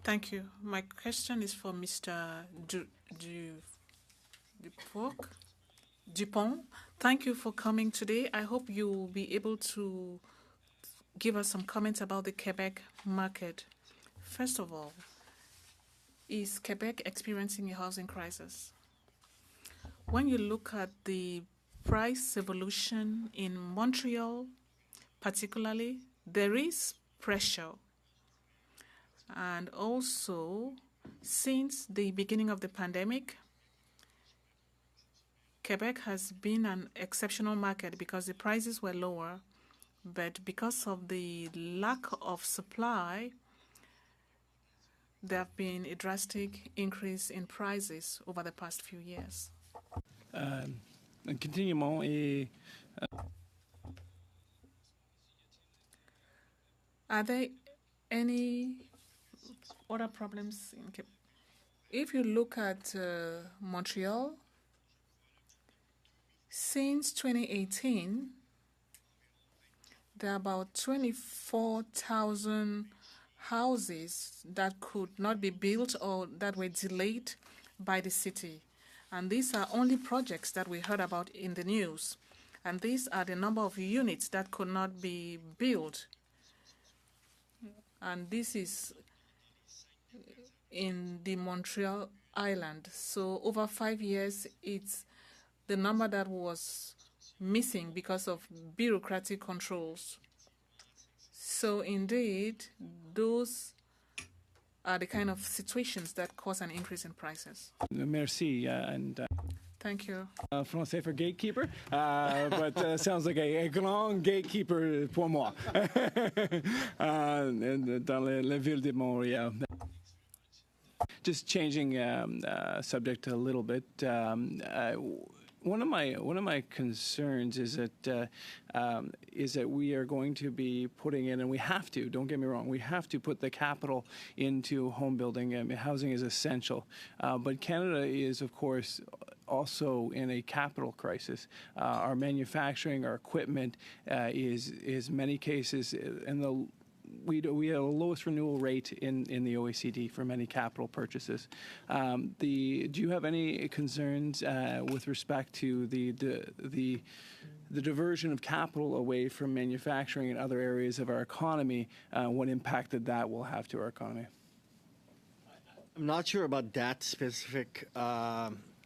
Thank you. My question is for Mr. Dupont. Thank you for coming today. I hope you will be able to give us some comments about the Quebec market. First of all, is Quebec experiencing a housing crisis? When you look at the price evolution in Montreal, particularly, there is pressure. And also, since the beginning of the pandemic, Quebec has been an exceptional market because the prices were lower, but because of the lack of supply, there have been a drastic increase in prices over the past few years. Are there any other problems in Quebec? If you look at Montreal, since 2018, there are about 24,000 houses that could not be built or that were delayed by the city. And these are only projects that we heard about in the news. And these are the number of units that could not be built. And this is in the Montreal Island. So over 5 years, it's the number that was missing because of bureaucratic controls. So indeed, those are the kind of situations that cause an increase in prices. Merci. Thank you. Français for gatekeeper, but sounds like a grand gatekeeper pour moi. Dans la ville de Montréal. Just changing subject a little bit. One of my concerns is that we are going to be putting in, and we have to. Don't get me wrong. We have to put the capital into home building. I mean, housing is essential, but Canada is, of course, also in a capital crisis. Our manufacturing, our equipment is many cases in the we have the lowest renewal rate in the OECD for many capital purchases. Do you have any concerns with respect to the diversion of capital away from manufacturing and other areas of our economy? What impact that will have to our economy? I'm not sure about that specific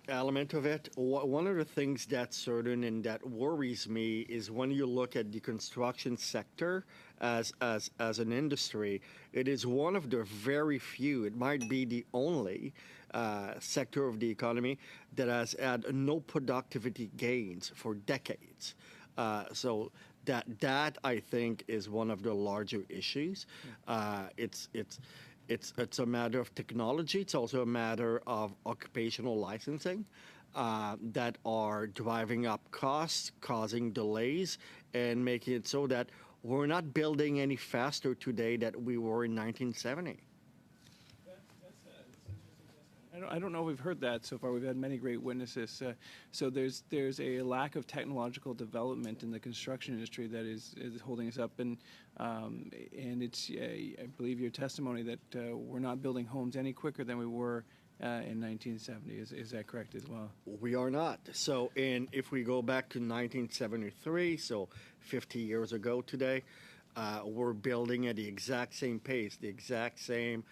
element of it. One of the things that's certain and that worries me is when you look at the construction sector as an industry, it is one of the very few, it might be the only sector of the economy that has had no productivity gains for decades. So that I think is one of the larger issues. It's a matter of technology. It's also a matter of occupational licensing that are driving up costs, causing delays, and making it so that we're not building any faster today than we were in 1970. I don't know if we've heard that so far. We've had many great witnesses. So there's a lack of technological development in the construction industry that is holding us up. And it's, I believe, your testimony that we're not building homes any quicker than we were in 1970. Is that correct as well? We are not. So if we go back to 1973, so 50 years ago today, we're building at the exact same pace, the exact same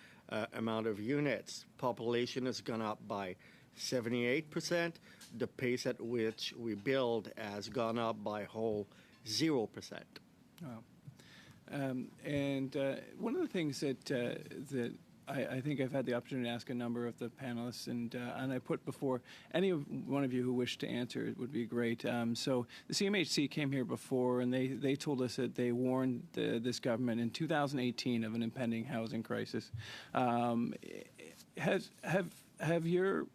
amount of units. Population has gone up by 78%. The pace at which we build has gone up by a whole 0%. Wow. And one of the things that I think I've had the opportunity to ask a number of the panelists, and I put before any one of you who wish to answer it would be great. So the CMHC came here before, and they told us that they warned this government in 2018 of an impending housing crisis. Have your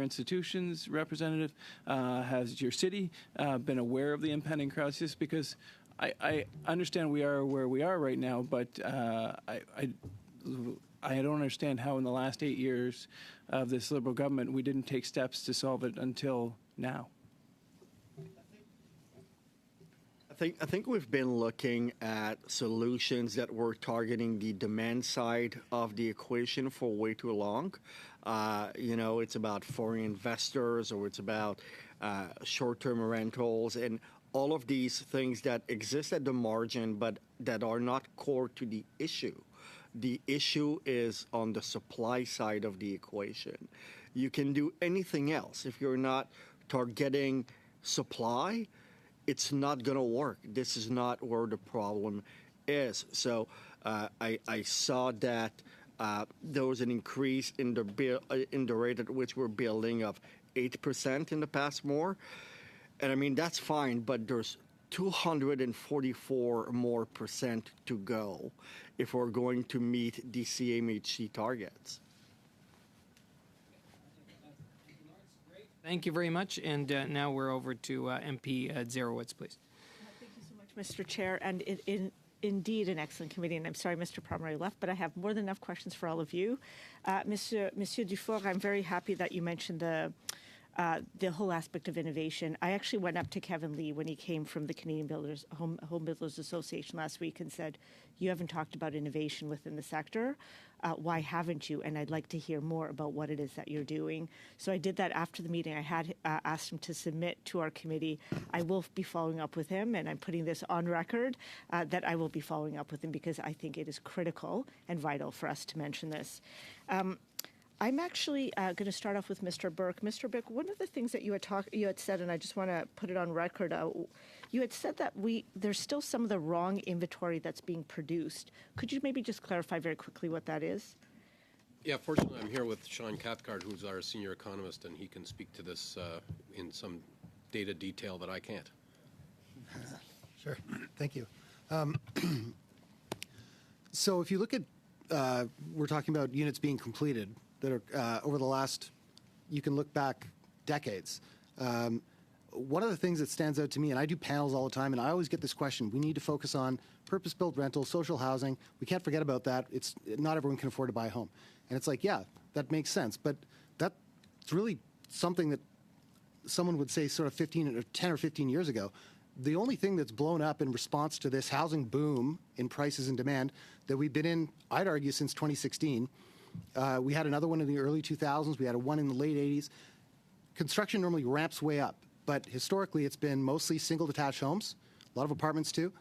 institutions representative, has your city been aware of the impending crisis? Because I understand we are where we are right now, but I don't understand how in the last 8 years of this Liberal government we didn't take steps to solve it until now. I think we've been looking at solutions that were targeting the demand side of the equation for way too long. It's about foreign investors, or it's about short-term rentals, and all of these things that exist at the margin but that are not core to the issue. The issue is on the supply side of the equation. You can do anything else. If you're not targeting supply, it's not going to work. This is not where the problem is. So I saw that there was an increase in the rate at which we're building of 8% in the past more. And I mean, that's fine, but there's 244 more % to go if we're going to meet the CMHC targets. Thank you very much. And now we're over to MP Zerowitz, please. Thank you so much, Mr. Chair. And indeed an excellent committee. And I'm sorry Mr. Pomeroy left, but I have more than enough questions for all of you. Monsieur Dufour, I'm very happy that you mentioned the whole aspect of innovation. I actually went up to Kevin Lee when he came from the Canadian Home Builders Association last week and said, you haven't talked about innovation within the sector. Why haven't you? And I'd like to hear more about what it is that you're doing. So I did that after the meeting. I had asked him to submit to our committee. I will be following up with him, and I'm putting this on record that I will be following up with him because I think it is critical and vital for us to mention this. I'm actually going to start off with Mr. Burke. Mr. Burke, one of the things that you had said, and I just want to put it on record, you had said that there's still some of the wrong inventory that's being produced. Could you maybe just clarify very quickly what that is? Yeah, fortunately, I'm here with Sean Cathcart, who's our senior economist, and he can speak to this in some data detail that I can't. Sure. Thank you. So if you look at, we're talking about units being completed that are over the last, you can look back decades. One of the things that stands out to me, and I do panels all the time, and I always get this question, we need to focus on purpose-built rental, social housing. We can't forget about that. Not everyone can afford to buy a home. And it's like, yeah, that makes sense. But that's really something that someone would say sort of 10 or 15 years ago. The only thing that's blown up in response to this housing boom in prices and demand that we've been in, I'd argue, since 2016. We had another one in the early 2000s. We had one in the late 80s. Construction normally ramps way up, but historically it's been mostly single detached homes, a lot of apartments too.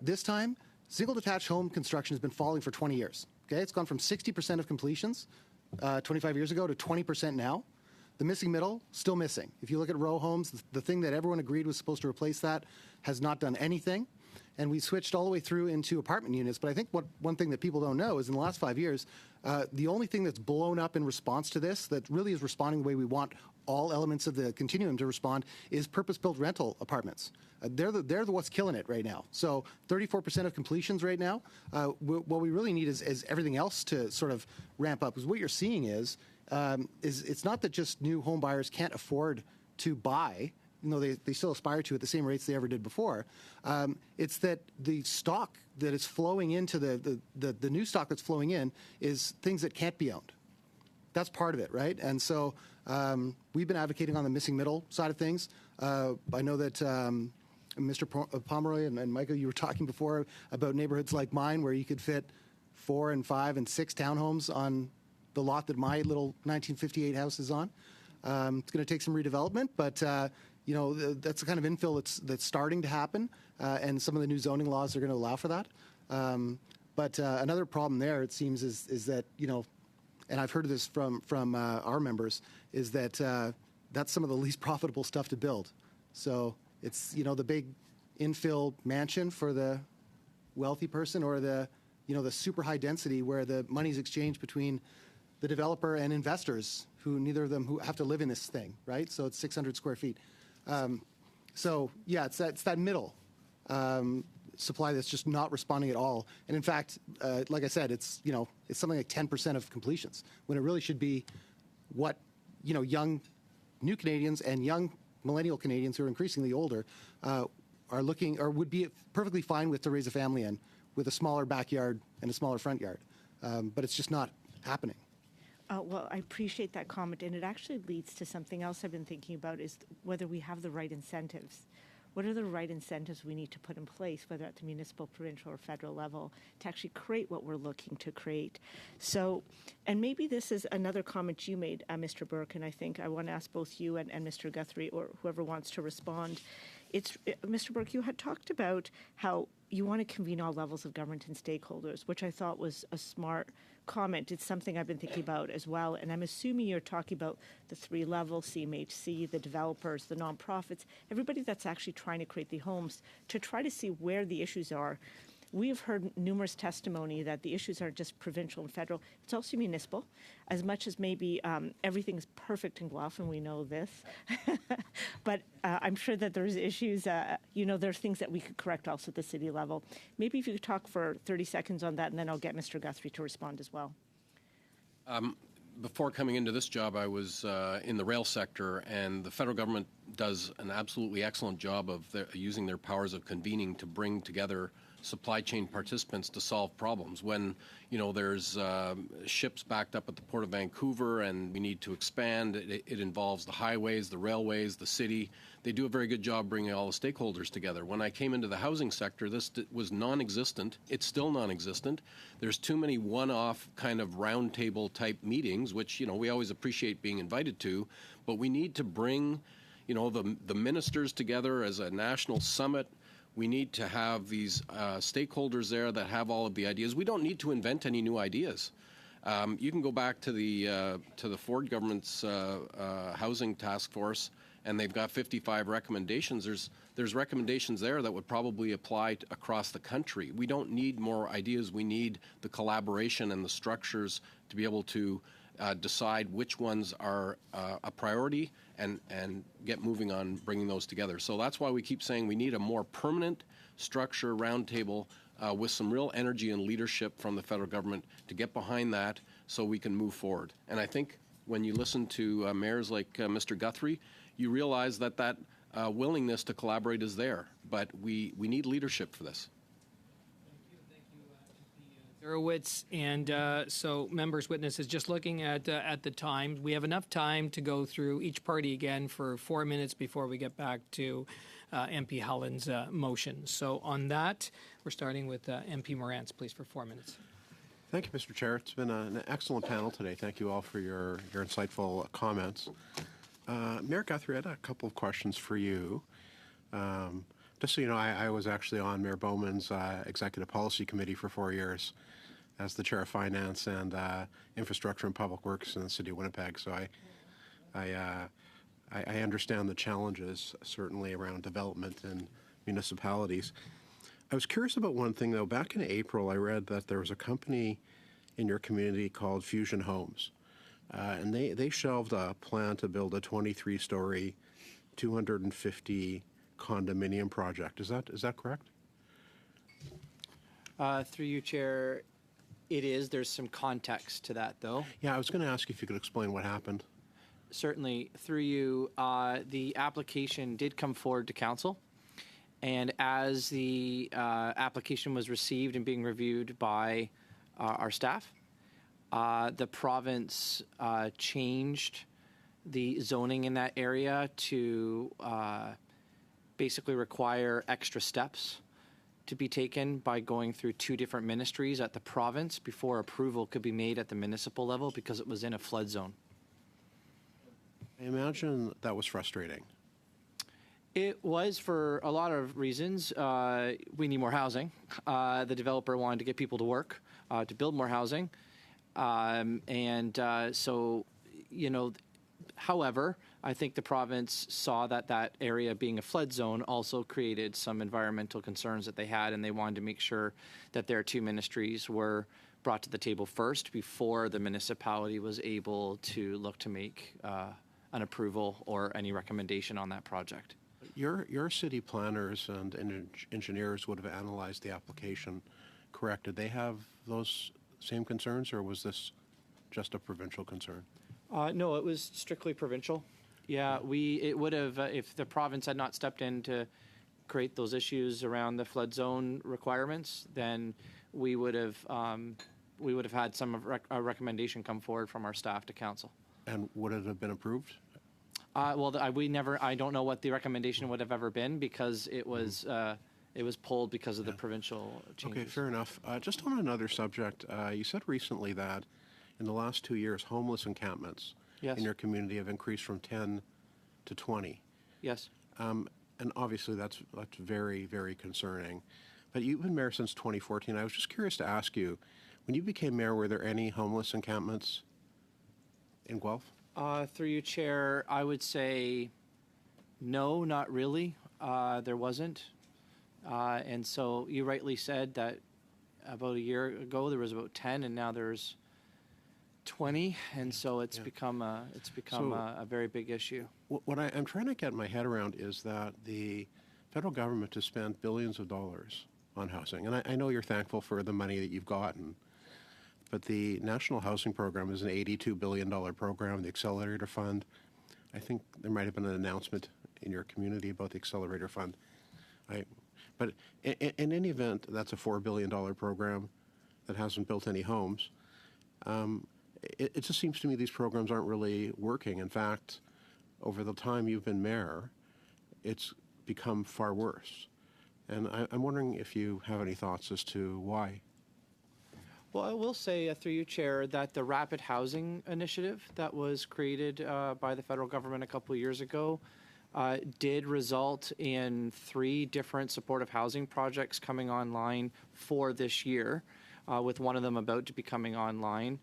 This time, single detached home construction has been falling for 20 years. Okay, it's gone from 60% of completions 25 years ago to 20% now. The missing middle, still missing. If you look at row homes, the thing that everyone agreed was supposed to replace that has not done anything. And we switched all the way through into apartment units. But I think one thing that people don't know is in the last 5 years, the only thing that's blown up in response to this, that really is responding the way we want all elements of the continuum to respond, is purpose-built rental apartments. They're what's killing it right now. So 34% of completions right now. What we really need is everything else to sort of ramp up. Because what you're seeing is it's not that just new home buyers can't afford to buy. You know, they still aspire to at the same rates they ever did before. It's that the stock that is flowing into the new stock that's flowing in is things that can't be owned. That's part of it, right? And so we've been advocating on the missing middle side of things. I know that Mr. Pomeroy and Michael, you were talking before about neighborhoods like mine where you could fit 4 and 5 and 6 townhomes on the lot that my little 1958 house is on. It's going to take some redevelopment, but you know, that's the kind of infill that's starting to happen, and some of the new zoning laws are going to allow for that. But another problem there, it seems, is that, you know, and I've heard of this from our members, is that that's some of the least profitable stuff to build. So it's, you know, the big infill mansion for the wealthy person, or the, you know, the super high density where the money's exchanged between the developer and investors, who neither of them who have to live in this thing, right? So it's 600 square feet. So yeah, it's that middle supply that's just not responding at all. And in fact, like I said, it's, you know, it's something like 10% of completions, when it really should be what, you know, young new Canadians and young millennial Canadians who are increasingly older are looking, or would be perfectly fine with, to raise a family in, with a smaller backyard and a smaller front yard. But it's just not happening. Well, I appreciate that comment, and it actually leads to something else I've been thinking about, is whether we have the right incentives. What are the right incentives we need to put in place, whether at the municipal, provincial, or federal level, to actually create what we're looking to create? So, and maybe this is another comment you made, Mr. Burke, and I think I want to ask both you and Mr. Guthrie, or whoever wants to respond. Mr. Burke, you had talked about how you want to convene all levels of government and stakeholders, which I thought was a smart comment. It's something I've been thinking about as well, and I'm assuming you're talking about the 3 levels: CMHC, the developers, the nonprofits, everybody that's actually trying to create the homes, to try to see where the issues are. We have heard numerous testimony that the issues aren't just provincial and federal, it's also municipal, as much as maybe everything is perfect in Guelph, and we know this. But I'm sure that there's issues, you know, there's things that we could correct also at the city level. Maybe if you could talk for 30 seconds on that, and then I'll get Mr. Guthrie to respond as well. Before coming into this job, I was in the rail sector, and the federal government does an absolutely excellent job of using their powers of convening to bring together supply chain participants to solve problems. When, you know, there's ships backed up at the Port of Vancouver and we need to expand, it involves the highways, the railways, the city. They do a very good job bringing all the stakeholders together. When I came into the housing sector, this was non-existent. It's still non-existent. There's too many one-off kind of roundtable type meetings, which, you know, we always appreciate being invited to, but we need to bring, you know, the ministers together as a national summit. We need to have these stakeholders there that have all of the ideas. We don't need to invent any new ideas. You can go back to the Ford government's housing task force, and they've got 55 recommendations, there's recommendations there that would probably apply across the country. We don't need more ideas. We need the collaboration and the structures to be able to decide which ones are a priority and get moving on bringing those together. So that's why we keep saying we need a more permanent structure roundtable with some real energy and leadership from the federal government to get behind that so we can move forward. And I think when you listen to mayors like Mr. Guthrie, you realize that willingness to collaborate is there, but we need leadership for this. Zerowitz, and so members' witnesses, just looking at the time, we have enough time to go through each party again for 4 minutes before we get back to MP Holland's motion. So on that, we're starting with MP Morantz, please, for 4 minutes. Thank you, Mr. Chair. It's been an excellent panel today. Thank you all for your insightful comments. Mayor Guthrie, I had a couple of questions for you. Just so you know, I was actually on Mayor Bowman's Executive Policy Committee for 4 years as the Chair of Finance and Infrastructure and Public Works in the City of Winnipeg. So I understand the challenges, certainly, around development in municipalities. I was curious about one thing, though. Back in April, I read that there was a company in your community called Fusion Homes, and they shelved a plan to build a 23-story, 250 condominium project. Is that correct? Through you, Chair, it is. There's some context to that, though. Yeah, I was going to ask if you could explain what happened. Certainly. Through you, the application did come forward to council. And as the application was received and being reviewed by our staff, the province changed the zoning in that area to basically require extra steps to be taken by going through 2 different ministries at the province before approval could be made at the municipal level because it was in a flood zone. I imagine that was frustrating. It was for a lot of reasons. We need more housing. The developer wanted to get people to work, to build more housing. So, you know, however, I think the province saw that area being a flood zone also created some environmental concerns that they had, and they wanted to make sure that their 2 ministries were brought to the table first before the municipality was able to look to make an approval or any recommendation on that project. Your city planners and engineers would have analyzed the application, correct? Did they have those same concerns, or was this just a provincial concern? No, it was strictly provincial. Yeah, it would have, if the province had not stepped in to create those issues around the flood zone requirements, then we would have had a recommendation come forward from our staff to council. And would it have been approved? I don't know what the recommendation would have ever been because it was pulled because of the provincial changes. Okay, fair enough. Just on another subject, you said recently that in the last 2 years, homeless encampments in your community have increased from 10 to 20. Yes. And obviously that's very, very concerning. But you've been mayor since 2014. I was just curious to ask you, when you became mayor, were there any homeless encampments in Guelph? Through you, Chair, I would say no, not really. There wasn't. And so you rightly said that about a year ago there was about 10, and now there's 20, and so it's become a very big issue. What I'm trying to get my head around is that the federal government has spent billions of dollars on housing, and I know you're thankful for the money that you've gotten. But the National Housing Program is an $82 billion program, the Accelerator Fund. I think there might have been an announcement in your community about the Accelerator Fund. But in any event, that's a $4 billion program that hasn't built any homes. It just seems to me these programs aren't really working. In fact, over the time you've been mayor, it's become far worse. And I'm wondering if you have any thoughts as to why. Well, I will say, through you, Chair, that the Rapid Housing Initiative that was created by the federal government a couple of years ago did result in 3 different supportive housing projects coming online for this year, with one of them about to be coming online.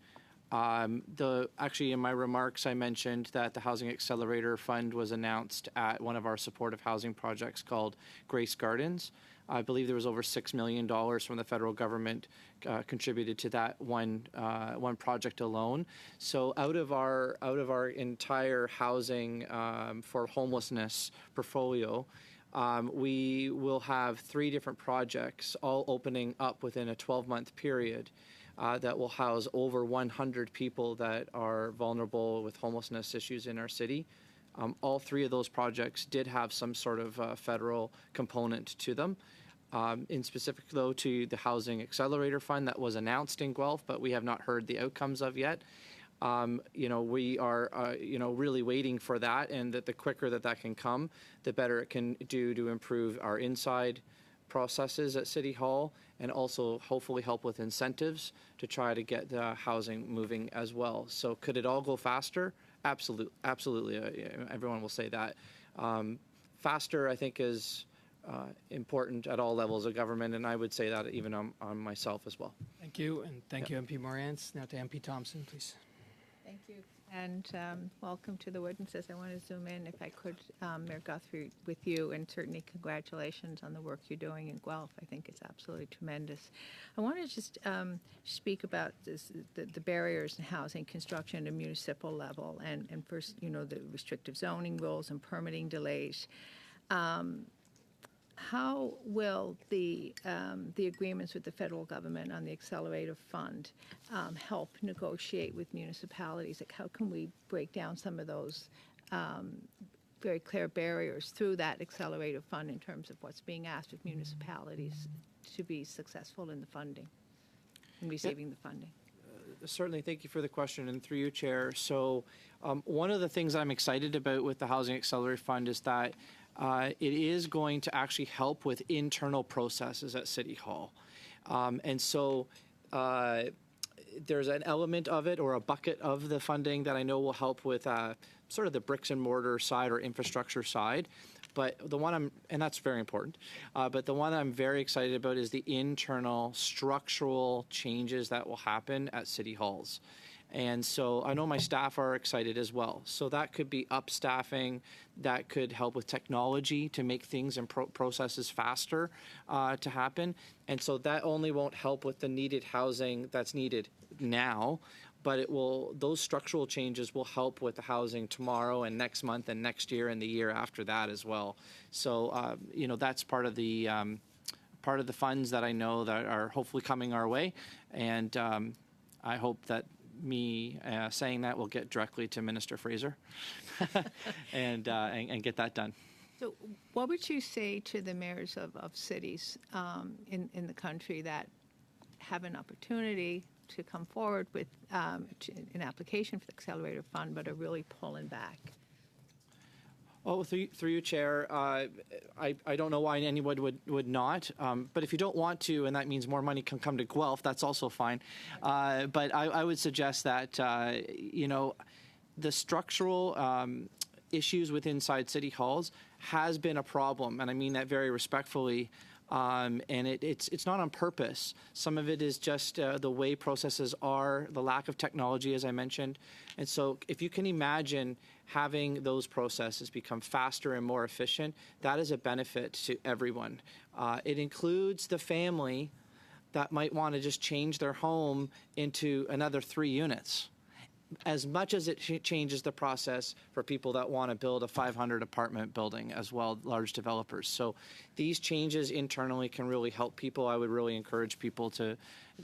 Actually, in my remarks, I mentioned that the Housing Accelerator Fund was announced at one of our supportive housing projects called Grace Gardens. I believe there was over $6 million from the federal government contributed to that one project alone. So out of our entire housing for homelessness portfolio, we will have 3 different projects all opening up within a 12-month period that will house over 100 people that are vulnerable with homelessness issues in our city. All 3 of those projects did have some sort of federal component to them. In specific, though, to the Housing Accelerator Fund that was announced in Guelph, but we have not heard the outcomes of yet. We are, really waiting for that, and that the quicker that can come, the better it can do to improve our inside processes at City Hall, and also hopefully help with incentives to try to get the housing moving as well. So could it all go faster? Absolutely. Everyone will say that. Faster, I think, is important at all levels of government, and I would say that even on myself as well. Thank you, and thank you, MP Morantz. Now to MP Thompson, please. Thank you, and welcome to the witnesses. I want to zoom in, if I could, Mayor Guthrie, with you, and certainly congratulations on the work you're doing in Guelph. I think it's absolutely tremendous. I want to just speak about the barriers in housing construction at a municipal level, and first, the restrictive zoning rules and permitting delays. How will the agreements with the federal government on the Accelerator Fund help negotiate with municipalities? Like, how can we break down some of those very clear barriers through that Accelerator Fund in terms of what's being asked of municipalities to be successful in the funding and receiving the funding? Certainly, thank you for the question, and through you, Chair. So one of the things I'm excited about with the Housing Accelerator Fund is that it is going to actually help with internal processes at City Hall. And so there's an element of it, or a bucket of the funding, that I know will help with sort of the bricks and mortar side or infrastructure side. But the one and that's very important, but the one I'm very excited about is the internal structural changes that will happen at City Halls. And so I know my staff are excited as well. So that could be upstaffing, that could help with technology to make things and processes faster to happen. And so that only won't help with the needed housing that's needed now, but those structural changes will help with the housing tomorrow and next month and next year and the year after that as well. So, that's part of the funds that I know that are hopefully coming our way. And I hope that me saying that will get directly to Minister Fraser and get that done. So what would you say to the mayors of cities in the country that have an opportunity to come forward with an application for the Accelerator Fund but are really pulling back? Well, through you, Chair, I don't know why anyone would not. But if you don't want to, and that means more money can come to Guelph, that's also fine. But I would suggest that, the structural issues with inside City Halls has been a problem, and I mean that very respectfully. And it's not on purpose. Some of it is just the way processes are, the lack of technology, as I mentioned. And so if you can imagine having those processes become faster and more efficient, that is a benefit to everyone. It includes the family that might want to just change their home into another 3 units, as much as it changes the process for people that want to build a 500 apartment building as well, large developers. So these changes internally can really help people. I would really encourage people to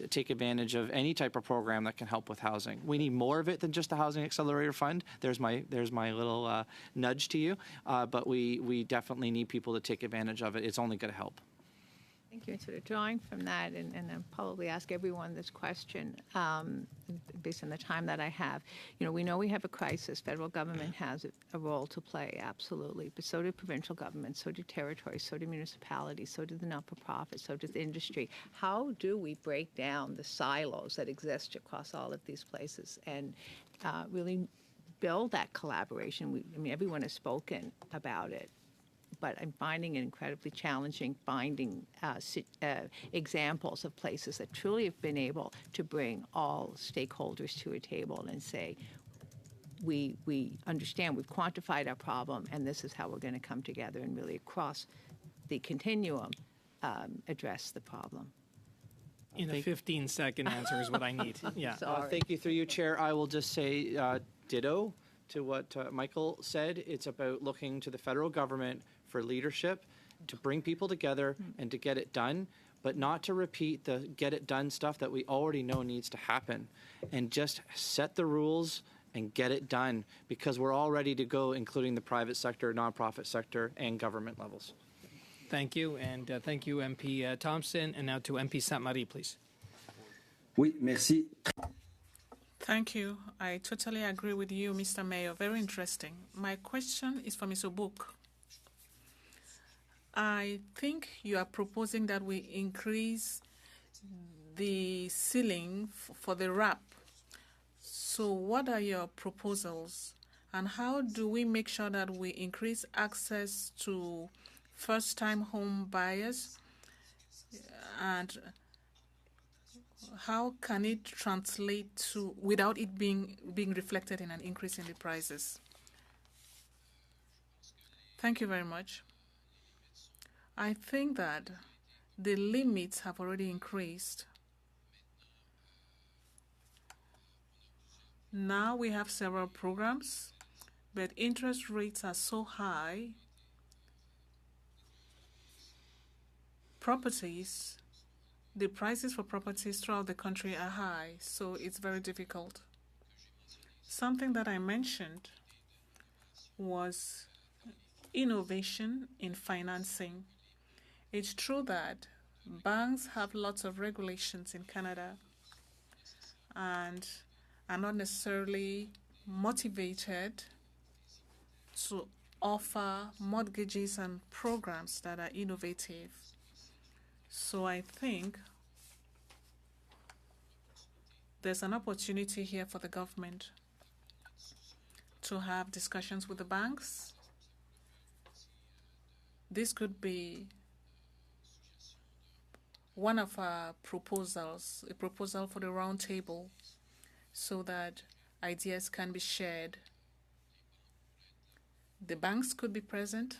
take advantage of any type of program that can help with housing. We need more of it than just the Housing Accelerator Fund. There's my little nudge to you, but we definitely need people to take advantage of it. It's only going to help. Thank you. And sort of drawing from that, and I'll probably ask everyone this question based on the time that I have. We know we have a crisis. Federal government has a role to play, absolutely. But so do provincial governments, so do territories, so do municipalities, so do the not-for-profits, so does the industry. How do we break down the silos that exist across all of these places and really build that collaboration? Everyone has spoken about it. but I'm finding it incredibly challenging finding examples of places that truly have been able to bring all stakeholders to a table and say, we understand, we've quantified our problem, and this is how we're going to come together and really across the continuum address the problem. In a 15-second answer is what I need. Yeah. Thank you. Through you, Chair. I will just say ditto to what Michael said. It's about looking to the federal government for leadership to bring people together and to get it done, but not to repeat the get it done stuff that we already know needs to happen, and just set the rules and get it done, because we're all ready to go, including the private sector, nonprofit sector, and government levels. Thank you, and thank you, MP Thompson. And now to MP Sainte-Marie, please. Oui, merci. Thank you. I totally agree with you, Mr. Mayor. Very interesting. My question is for Mr. Book. I think you are proposing that we increase the ceiling for the RAP. So what are your proposals? And how do we make sure that we increase access to first-time home buyers? And how can it translate to, without it being reflected in an increase in the prices? Thank you very much. I think that the limits have already increased. Now we have several programs, but interest rates are so high. Properties, the prices for properties throughout the country are high, so it's very difficult. Something that I mentioned was innovation in financing. It's true that banks have lots of regulations in Canada and are not necessarily motivated to offer mortgages and programs that are innovative. So I think there's an opportunity here for the government to have discussions with the banks. This could be one of our proposals, a proposal for the round table, so that ideas can be shared. The banks could be present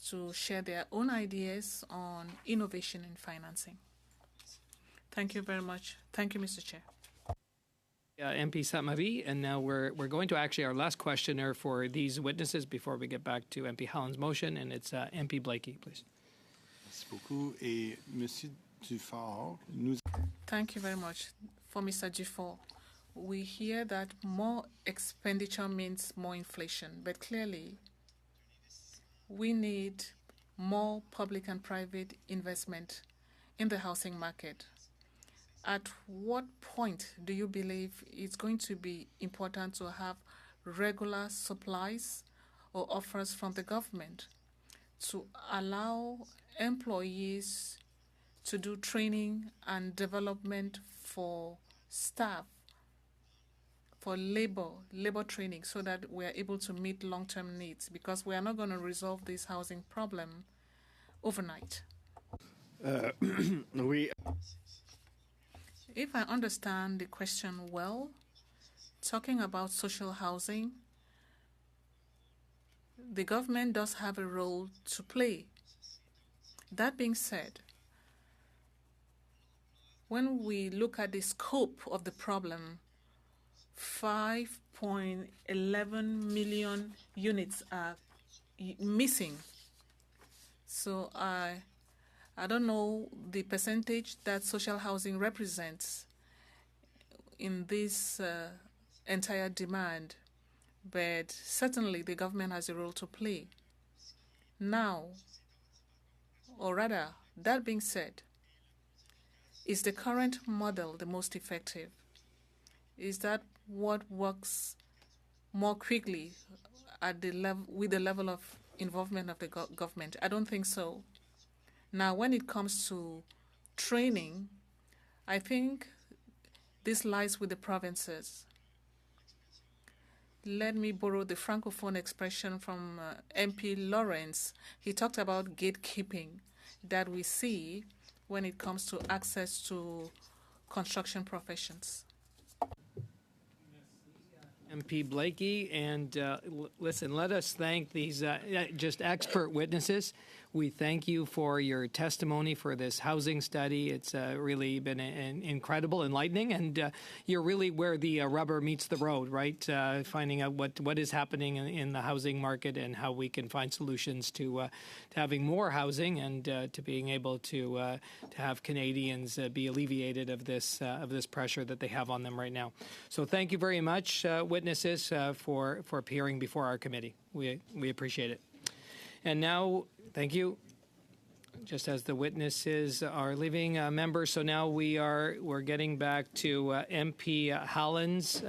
to share their own ideas on innovation in financing. Thank you very much. Thank you, Mr. Chair. MP Sainte-Marie, and now we're going to actually our last questioner for these witnesses before we get back to MP Hallen's motion, and it's MP Blakey, please. Merci beaucoup. Et Monsieur Dufort, nous... Thank you very much. For Mr. Dufort, we hear that more expenditure means more inflation, but clearly we need more public and private investment in the housing market. At what point do you believe it's going to be important to have regular supplies or offers from the government to allow employees to do training and development for staff, for labor training, so that we are able to meet long-term needs, because we are not going to resolve this housing problem overnight? If I understand the question well, talking about social housing, the government does have a role to play. That being said, when we look at the scope of the problem, 5.11 million units are missing. So I don't know the percentage that social housing represents in this entire demand, but certainly the government has a role to play. Now, or rather, that being said, is the current model the most effective? Is that what works more quickly at the with the level of involvement of the government? I don't think so. Now, when it comes to training, I think this lies with the provinces. let me borrow the Francophone expression from MP Lawrence. He talked about gatekeeping that we see when it comes to access to construction professions. MP Blakey, and listen, let us thank these just expert witnesses. We thank you for your testimony for this housing study. It's really been incredible, enlightening, and you're really where the rubber meets the road, right? Finding out what is happening in the housing market and how we can find solutions to having more housing and to being able to have Canadians be alleviated of this pressure that they have on them right now. So thank you very much, witnesses, for appearing before our committee. We appreciate it. And now, thank you. Just as the witnesses are leaving, members, so now we're getting back to MP Halland's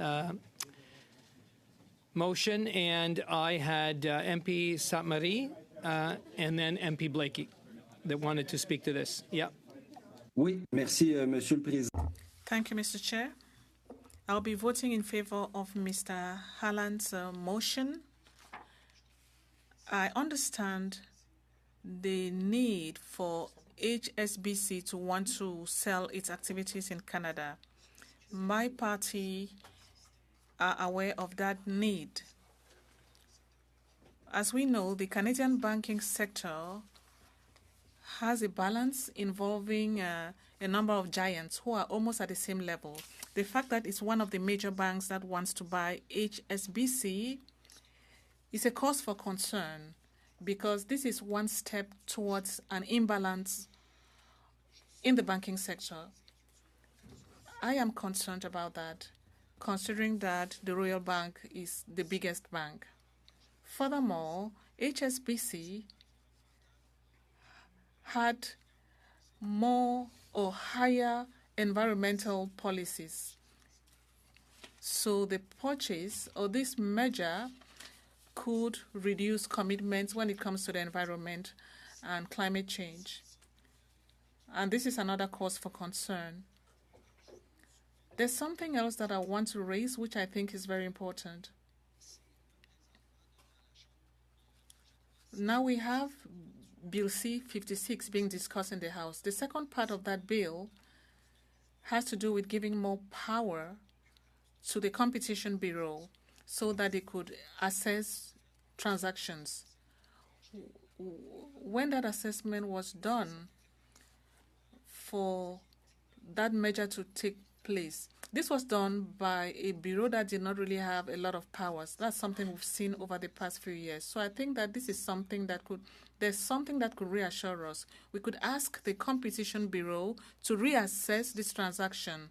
motion, and I had MP Sainte-Marie and then MP Blakey that wanted to speak to this. Yeah. Oui, merci, Monsieur le Président. Thank you, Mr. Chair. I'll be voting in favor of Mr. Halland's motion. I understand the need for HSBC to want to sell its activities in Canada. My party are aware of that need. As we know, the Canadian banking sector has a balance involving a number of giants who are almost at the same level. The fact that it's one of the major banks that wants to buy HSBC is a cause for concern, because this is one step towards an imbalance in the banking sector. I am concerned about that, considering that the Royal Bank is the biggest bank. Furthermore, HSBC had more or higher environmental policies. So the purchase or this measure could reduce commitments when it comes to the environment and climate change. And this is another cause for concern. There's something else that I want to raise, which I think is very important. Now we have Bill C-56 being discussed in the House. The second part of that bill has to do with giving more power to the Competition Bureau so that they could assess transactions. When that assessment was done for that measure to take place, this was done by a bureau that did not really have a lot of powers. That's something we've seen over the past few years. So I think that this is something that there's something that could reassure us. We could ask the Competition Bureau to reassess this transaction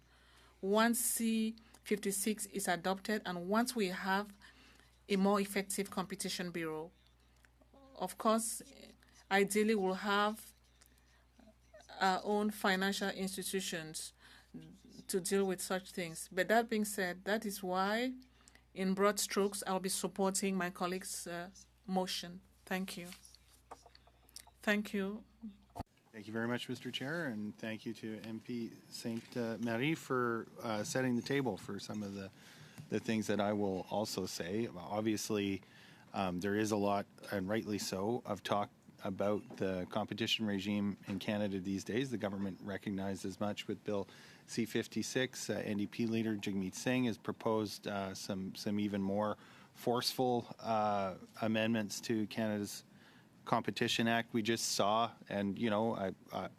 once C-56 is adopted and once we have a more effective Competition Bureau. Of course, ideally we'll have our own financial institutions to deal with such things. But that being said, that is why, in broad strokes, I'll be supporting my colleague's motion. Thank you. Thank you. Thank you very much, Mr. Chair, and thank you to MP Sainte-Marie for setting the table for some of the things that I will also say. Obviously, there is a lot, and rightly so, of talk about the competition regime in Canada these days. The government recognized as much with Bill C-56. NDP leader Jagmeet Singh has proposed some even more forceful amendments to Canada's Competition Act. We just saw, and you know,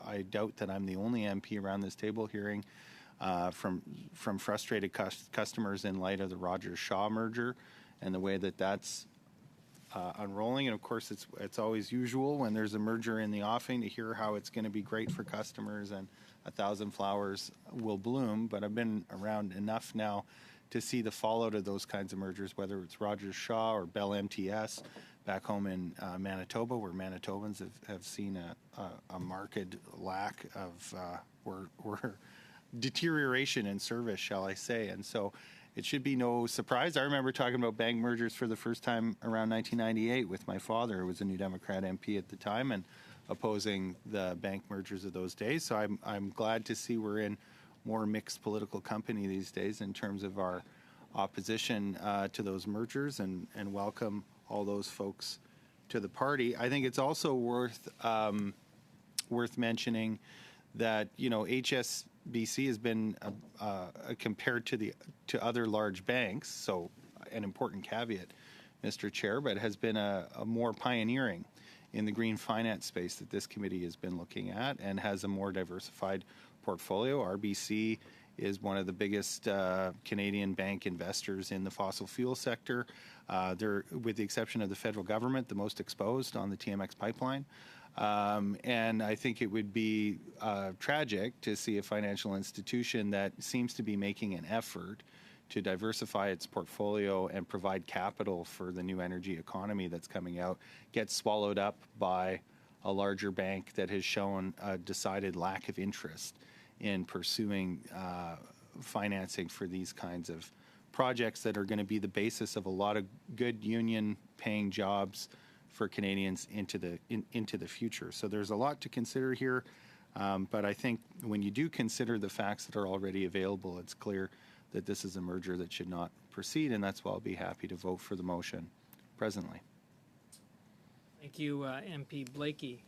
I doubt that I'm the only MP around this table hearing from frustrated customers in light of the Rogers-Shaw merger and the way that that's unrolling. And of course, it's always usual when there's a merger in the offing to hear how it's going to be great for customers and 1,000 flowers will bloom. But I've been around enough now to see the fallout of those kinds of mergers, whether it's Rogers-Shaw or Bell MTS back home in Manitoba, where Manitobans have seen a marked lack of or deterioration in service, shall I say. And so it should be no surprise. I remember talking about bank mergers for the first time around 1998 with my father, who was a New Democrat MP at the time, and opposing the bank mergers of those days. So I'm glad to see we're in more mixed political company these days in terms of our opposition to those mergers and welcome all those folks to the party. I think it's also worth mentioning that HSBC has been compared to other large banks, so an important caveat, Mr. Chair, but has been a more pioneering in the green finance space that this committee has been looking at and has a more diversified portfolio. RBC is one of the biggest Canadian bank investors in the fossil fuel sector. They're, with the exception of the federal government, the most exposed on the TMX pipeline. And I think it would be tragic to see a financial institution that seems to be making an effort to diversify its portfolio and provide capital for the new energy economy that's coming out get swallowed up by a larger bank that has shown a decided lack of interest in pursuing financing for these kinds of projects that are going to be the basis of a lot of good union-paying jobs for Canadians into the future. So there's a lot to consider here, but I think when you do consider the facts that are already available, it's clear that this is a merger that should not proceed, and that's why I'll be happy to vote for the motion presently. Thank you, MP Blakey.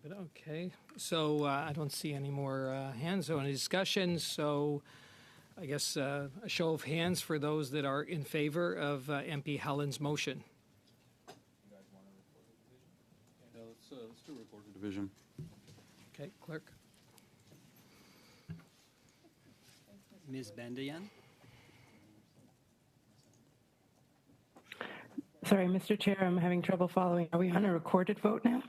But okay, so I don't see any more hands on any discussion. So I guess a show of hands for those that are in favor of MP Helland's motion. Yeah, let's do report of division. Okay, clerk. Ms. Bandayan. Sorry, Mr. Chair, I'm having trouble following. Are we on a recorded vote now?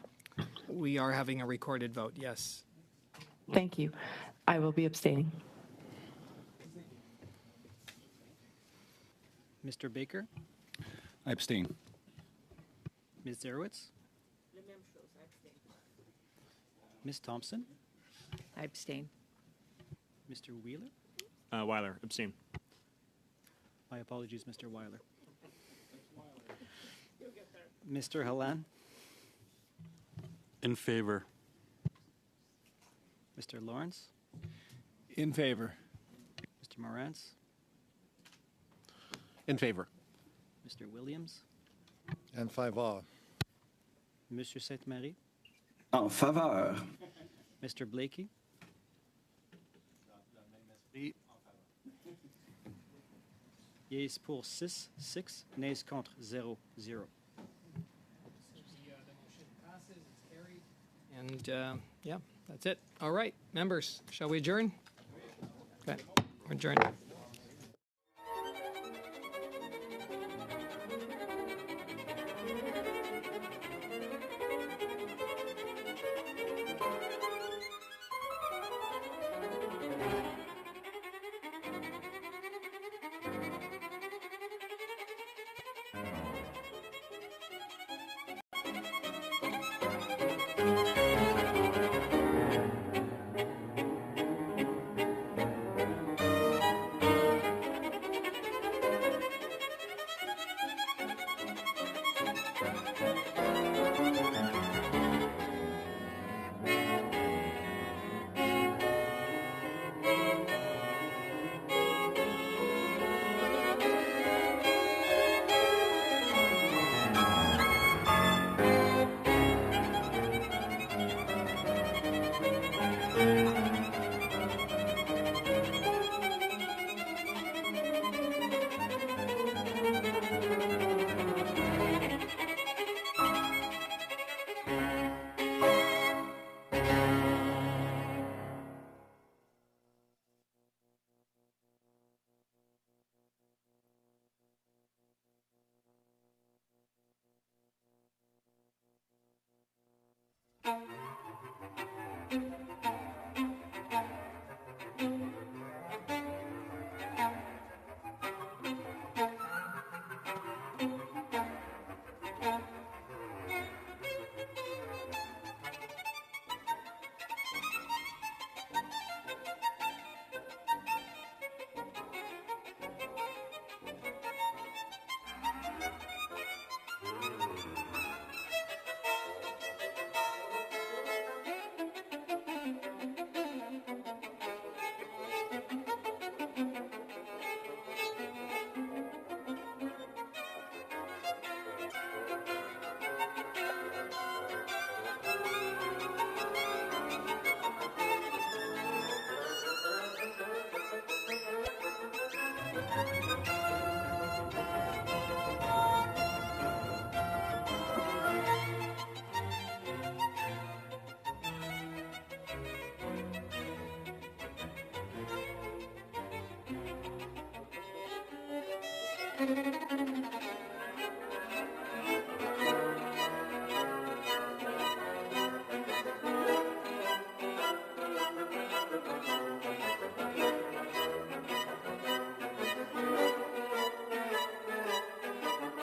We are having a recorded vote, yes. Thank you. I will be abstaining. Mr. Baker. I abstain. Ms. Zerowitz. Ms. Thompson. I abstain. Mr. Wheeler. Weiler, abstain. My apologies, Mr. Weiler. Mr. Halan. In favor. Mr. Lawrence. In favor. Mr. Morantz. In favor. Mr. Williams. And 5-all. Monsieur Sainte-Marie. En faveur. Mr. Blakey. Yeas pour 6, nays contre 0, 0. And yeah, that's it. All right, members, shall we adjourn? Okay, we're adjourned. Thank you.